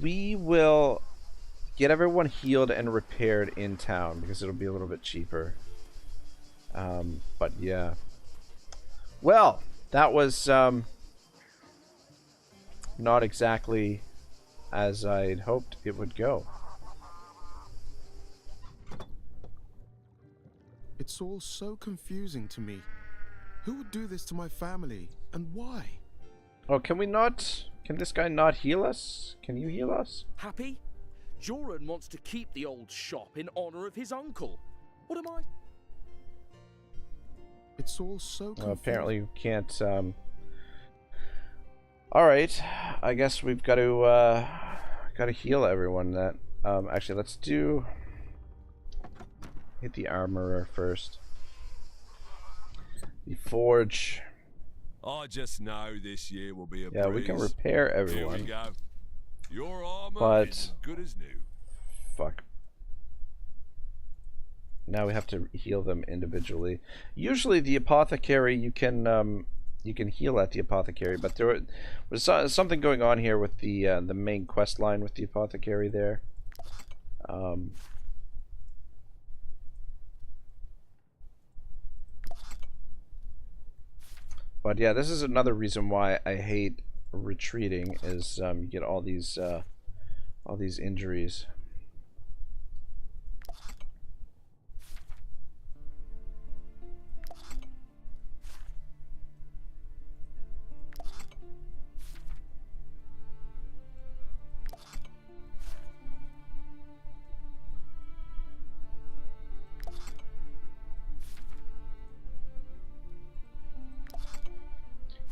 We will get everyone healed and repaired in town because it'll be a little bit cheaper. But yeah. Well, that was not exactly as I'd hoped it would go. It's all so confusing to me. Who would do this to my family, and why? Oh, can we not... Can this guy not heal us? Can you heal us? Happy? Joran wants to keep the old shop in honor of his uncle. What am I? It's all so confusing. Apparently you can't, Alright, I guess we've got to heal everyone. That actually, let's hit the armorer first. The forge. I just know this year will be a breeze. We can repair everyone. Here we go. Your armor but is as good as new. Fuck. Now we have to heal them individually. Usually the apothecary you can heal at the apothecary, but there was something going on here with the main quest line with the apothecary there. But yeah, this is another reason why I hate retreating, is you get all these injuries.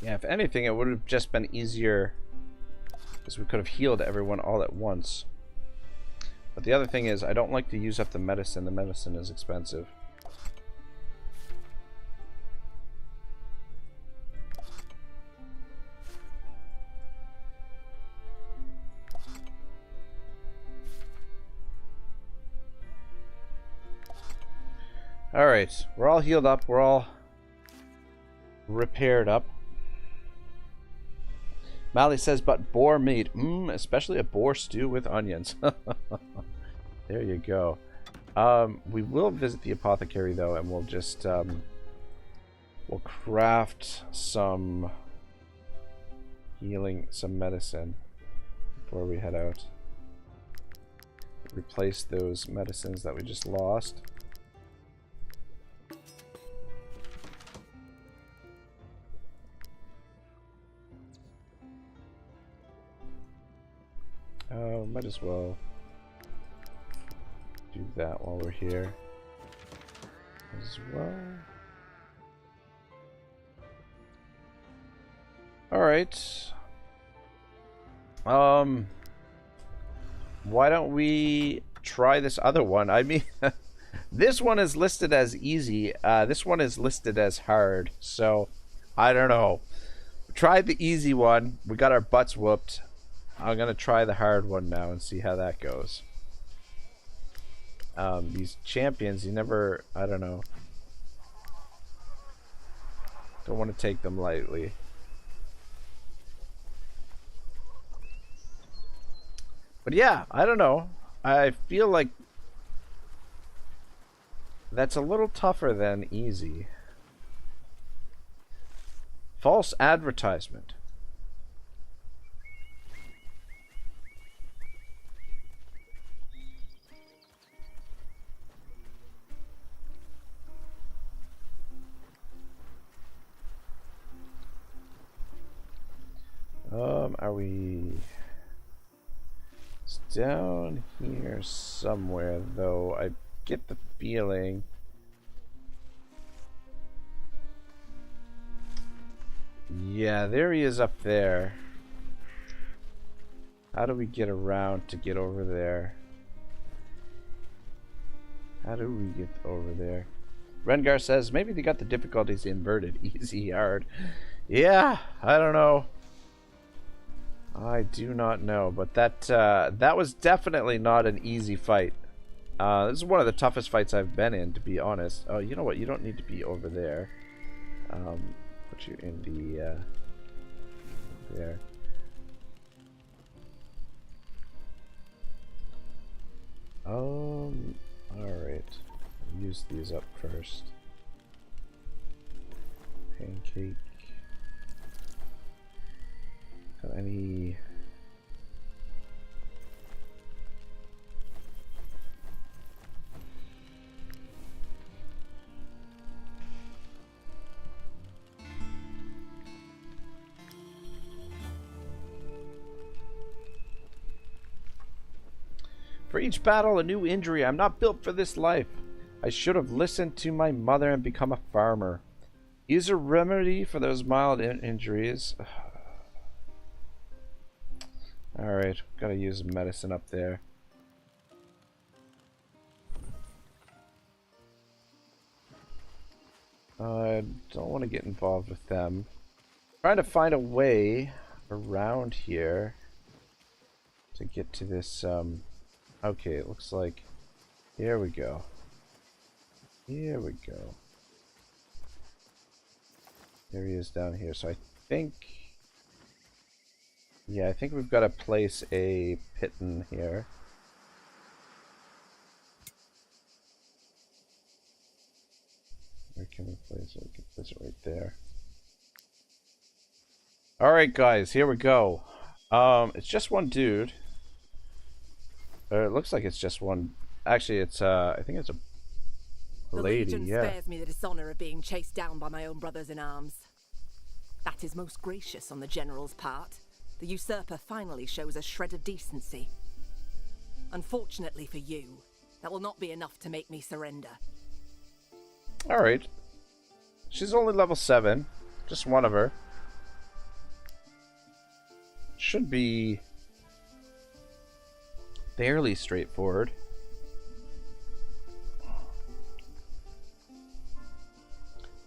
Yeah, if anything, it would have just been easier because we could have healed everyone all at once. But the other thing is, I don't like to use up the medicine. The medicine is expensive. Alright, we're all healed up. We're all repaired up. Mally says, but boar meat. Especially a boar stew with onions. There you go. We will visit the apothecary, though, and we'll just, we'll craft some healing, some medicine before we head out. Replace those medicines that we just lost. Might as well do that while we're here as well. Alright. Why don't we try this other one? I mean, this one is listed as easy. This one is listed as hard. So, I don't know. We tried the easy one. We got our butts whooped. I'm gonna try the hard one now and see how that goes. These champions, you never, I don't know. Don't want to take them lightly. But yeah, I don't know. I feel like that's a little tougher than easy. False advertisement. Are we... It's down here somewhere, though. I get the feeling... Yeah, there he is up there. How do we get around to get over there? How do we get over there? Rengar says, maybe they got the difficulties inverted. Easy, hard. Yeah, I don't know. I do not know, but that was definitely not an easy fight. This is one of the toughest fights I've been in, to be honest. Oh, you know what? You don't need to be over there. Put you in the there. All right. Use these up first. Pancake. Got any? For each battle, a new injury. I'm not built for this life. I should have listened to my mother and become a farmer. Use a remedy for those mild injuries. Alright, gotta use medicine up there. I don't want to get involved with them. Trying to find a way around here to get to this, okay, it looks like... Here we go. Here we go. There he is down here, so I think... Yeah, I think we've got to place a pit in here. Where can we place it? We can place it right there. Alright guys, here we go. It's just one dude. Or it looks like it's just one. Actually, it's I think it's a lady, the Legion yeah. spares me the dishonor of being chased down by my own brothers in arms. That is most gracious on the General's part. The usurper finally shows a shred of decency. Unfortunately for you, that will not be enough to make me surrender. Alright. She's only level 7. Just one of her. Should be fairly straightforward. I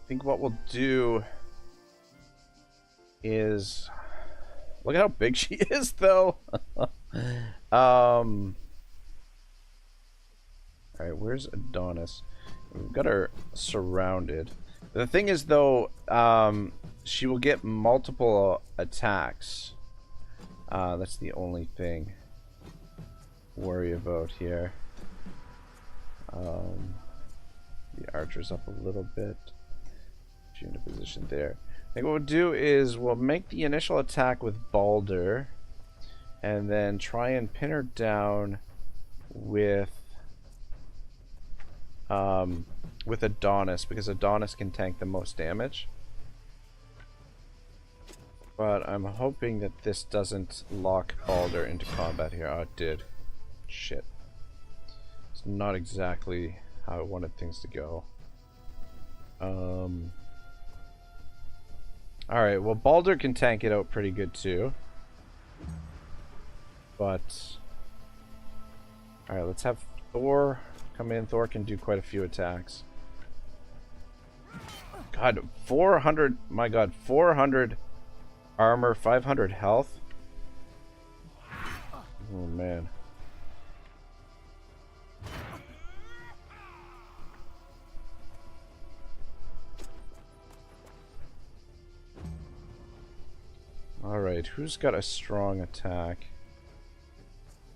think what we'll do is... Look at how big she is, though. Alright, where's Adonis? We've got her surrounded. The thing is, though, she will get multiple attacks. That's the only thing to worry about here. The archer's up a little bit. She's in a position there. I think what we'll do is we'll make the initial attack with Balder and then try and pin her down with Adonis, because Adonis can tank the most damage. But I'm hoping that this doesn't lock Balder into combat here. Oh, it did. Shit. It's not exactly how I wanted things to go. Alright, well, Balder can tank it out pretty good too. But... Alright, let's have Thor come in. Thor can do quite a few attacks. God, 400... My god, 400 armor, 500 health. Oh, man. Alright, who's got a strong attack?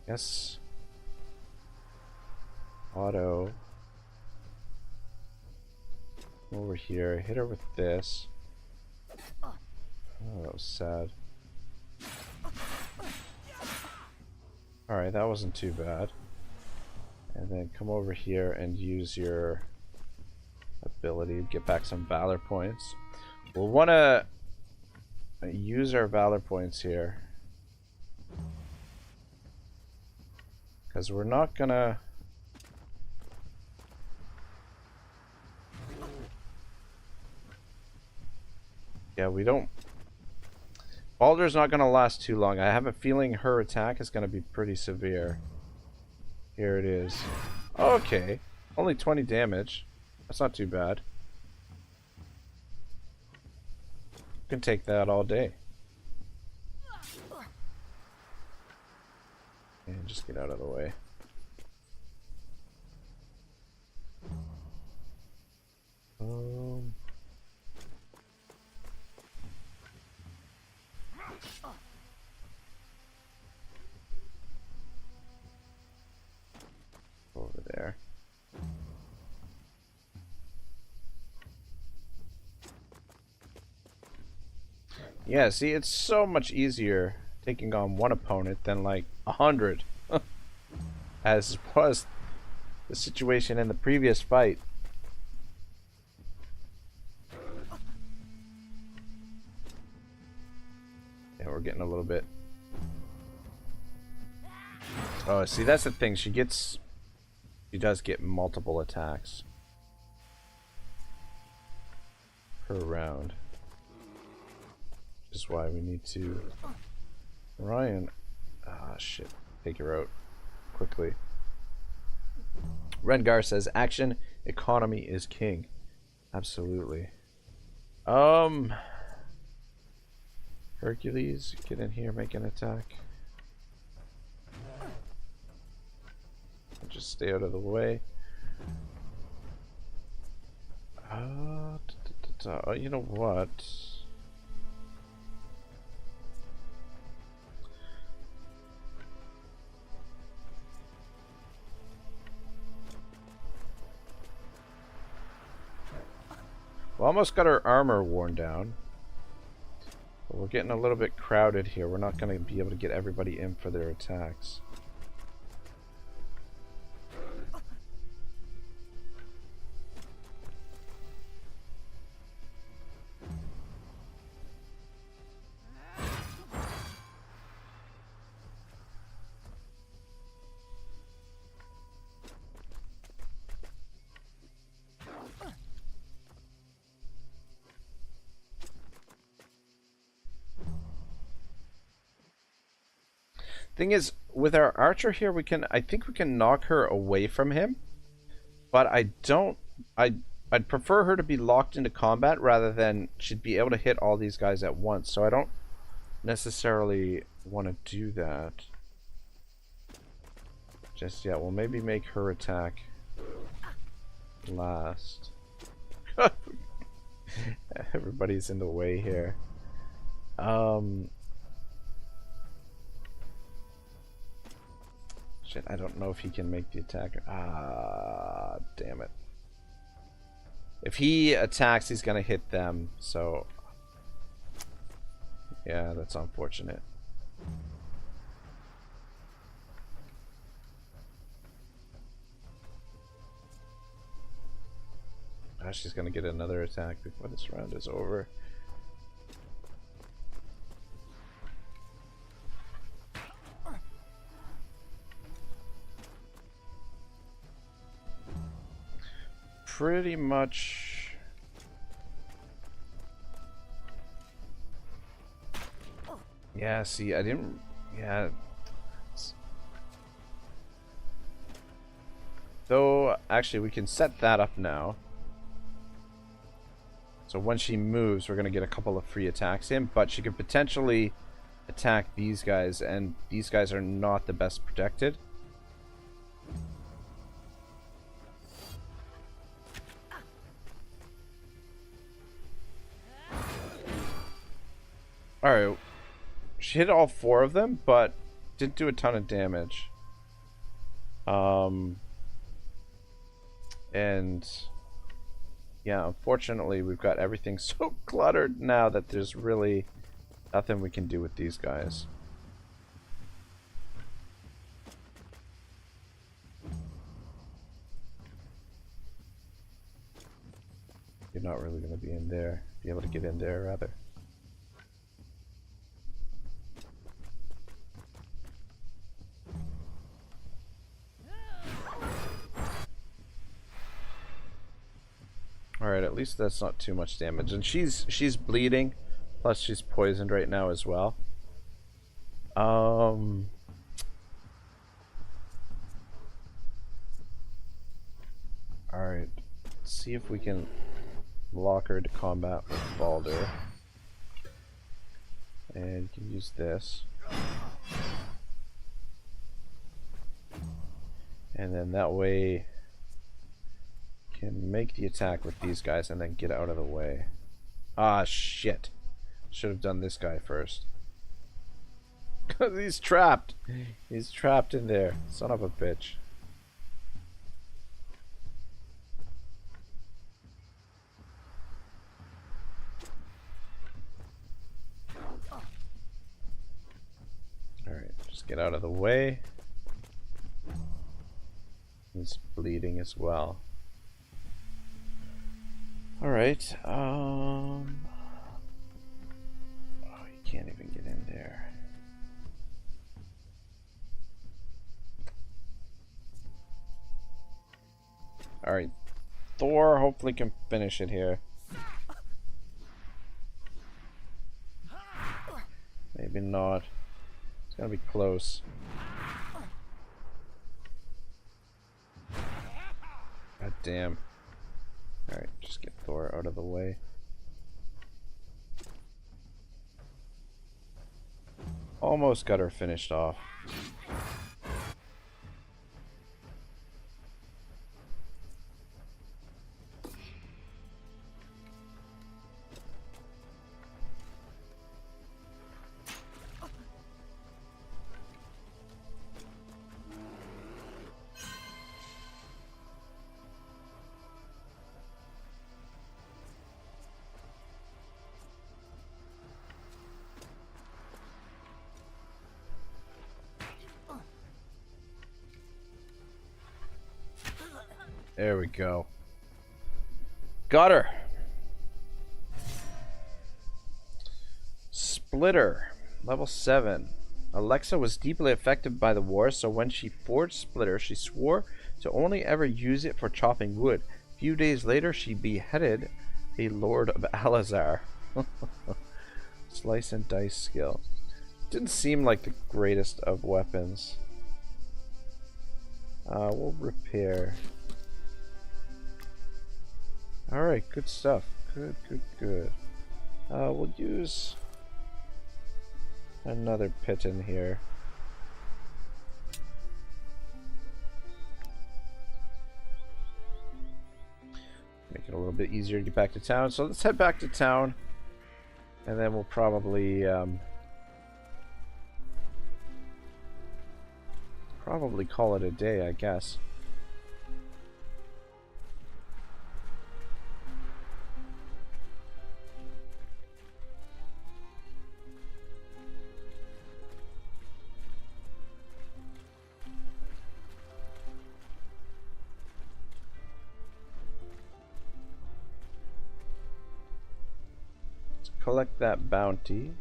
Yes. Otto. Over here, hit her with this. Oh, that was sad. Alright, that wasn't too bad. And then come over here and use your ability to get back some valor points. We'll want to use our valor points here. Because we're not gonna... Yeah, we don't... Baldur's not gonna last too long. I have a feeling her attack is gonna be pretty severe. Here it is. Okay. Only 20 damage. That's not too bad. Can take that all day. And just get out of the way. Over there. Yeah, see, it's so much easier taking on one opponent than like 100, as was the situation in the previous fight. Yeah, we're getting a little bit. Oh, see, that's the thing. She does get multiple attacks per round. Which is why we need to try and shit, take her out quickly. Rengar says action economy is king. Absolutely. Hercules, get in here, make an attack. Just stay out of the way. Oh, you know what? We almost got our armor worn down. But we're getting a little bit crowded here. We're not going to be able to get everybody in for their attacks. Thing is, with our archer here, I think we can knock her away from him, but I'd prefer her to be locked into combat rather than she'd be able to hit all these guys at once. So I don't necessarily want to do that just yet. We'll maybe make her attack last. Everybody's in the way here. Shit, I don't know if he can make the attack. Ah, damn it. If he attacks, he's gonna hit them, so... Yeah, that's unfortunate. Ah, she's gonna get another attack before this round is over. Pretty much. Yeah, see, I didn't. Yeah. Though, actually, we can set that up now. So when she moves, we're going to get a couple of free attacks in, but she could potentially attack these guys, and these guys are not the best protected. Alright, she hit all 4 of them, but didn't do a ton of damage. And yeah, unfortunately we've got everything so cluttered now that there's really nothing we can do with these guys. You're not really going to be in there. Be able to get in there, rather. Alright, at least that's not too much damage. And she's bleeding, plus she's poisoned right now as well. Alright, let's see if we can lock her to combat with Balder. And you can use this. And then that way can make the attack with these guys and then get out of the way. Ah, shit. Should have done this guy first. He's trapped. He's trapped in there. Son of a bitch. Alright, just get out of the way. He's bleeding as well. Alright, oh, you can't even get in there. Alright, Thor hopefully can finish it here. Maybe not. It's gonna be close. God damn. Alright, just get Thor out of the way. Almost got her finished off. There we go. Got her. Splitter, level 7. Alexa was deeply affected by the war, so when she forged Splitter, she swore to only ever use it for chopping wood. A few days later, she beheaded a Lord of Alazar. Slice and dice skill. Didn't seem like the greatest of weapons. We'll repair. Alright, good stuff. Good, good, good. We'll use another pit in here. Make it a little bit easier to get back to town. So let's head back to town. And then we'll probably call it a day, I guess. Collect that bounty.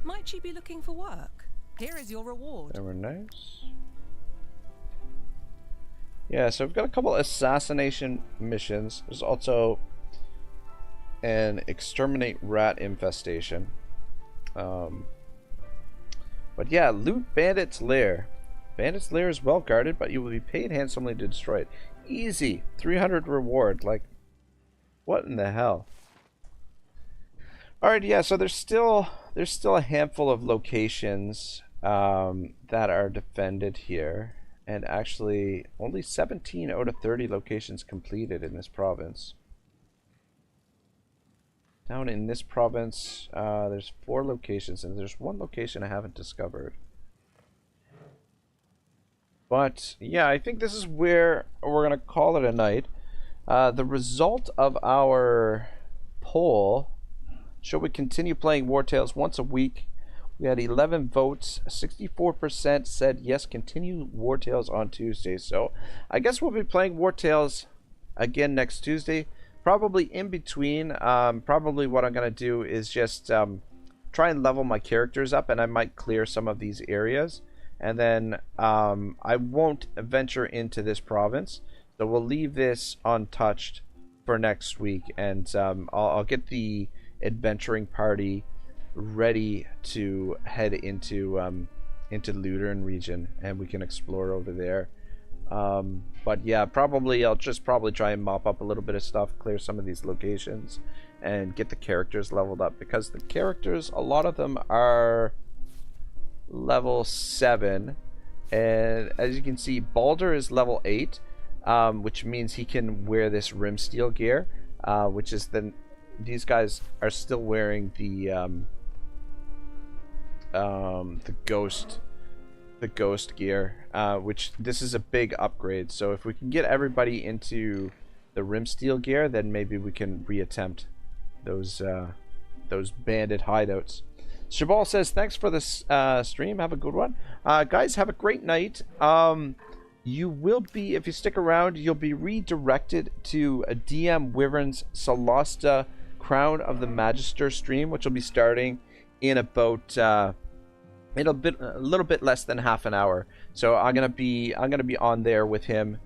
Might she be looking for work? Here is your reward. They were nice. Yeah, so we've got a couple assassination missions. There's also an exterminate rat infestation. But yeah, loot Bandit's Lair. Bandit's Lair is well guarded, but you will be paid handsomely to destroy it. Easy. 300 reward. Like, what in the hell? Alright, yeah, so there's still a handful of locations that are defended here, and actually only 17 out of 30 locations completed in this province. Down in this province, there's 4 locations, and there's 1 location I haven't discovered. But yeah, I think this is where we're gonna call it a night. The result of our poll: should we continue playing Wartales once a week? We had 11 votes. 64% said yes, continue Wartales on Tuesday. So I guess we'll be playing Wartales again next Tuesday. Probably in between. Probably what I'm going to do is just try and level my characters up, and I might clear some of these areas. And then I won't venture into this province. So we'll leave this untouched for next week. And I'll get the adventuring party ready to head into Lutheran region, and we can explore over there. But yeah, I'll just try and mop up a little bit of stuff, clear some of these locations, and get the characters leveled up, because the characters, a lot of them are level 7, and as you can see, Balder is level 8, which means he can wear this rim steel gear, which is these guys are still wearing the ghost gear, which this is a big upgrade. So if we can get everybody into the rim steel gear, then maybe we can reattempt those bandit hideouts. Shabal says thanks for this stream. Have a good one, guys. Have a great night. You will be, if you stick around, you'll be redirected to a DM Wyvern's SOLASTA Crown of the Magister stream, which will be starting in about a little bit less than half an hour. So I'm gonna be on there with him,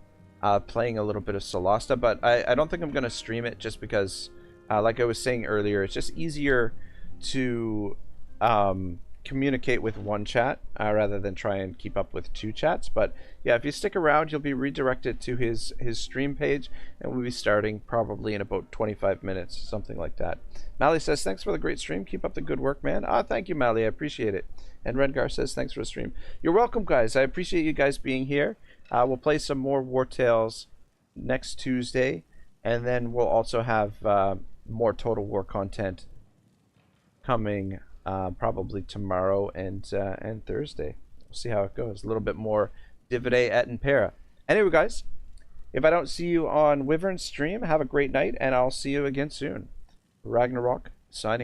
playing a little bit of SOLASTA, but I don't think I'm gonna stream it, just because, like I was saying earlier, it's just easier to communicate with one chat rather than try and keep up with 2 chats. But yeah, if you stick around, you'll be redirected to his stream page, and we'll be starting probably in about 25 minutes, something like that. Mally says thanks for the great stream, keep up the good work, man. Thank you, Mally, I appreciate it. And Redgar says thanks for the stream. You're welcome, guys. I appreciate you guys being here. We'll play some more Wartales next Tuesday, and then we'll also have more Total War content coming probably tomorrow and Thursday. We'll see how it goes. A little bit more Divide et Impera. Anyway, guys, if I don't see you on Wyvern's stream, have a great night, and I'll see you again soon. Ragnarok, signing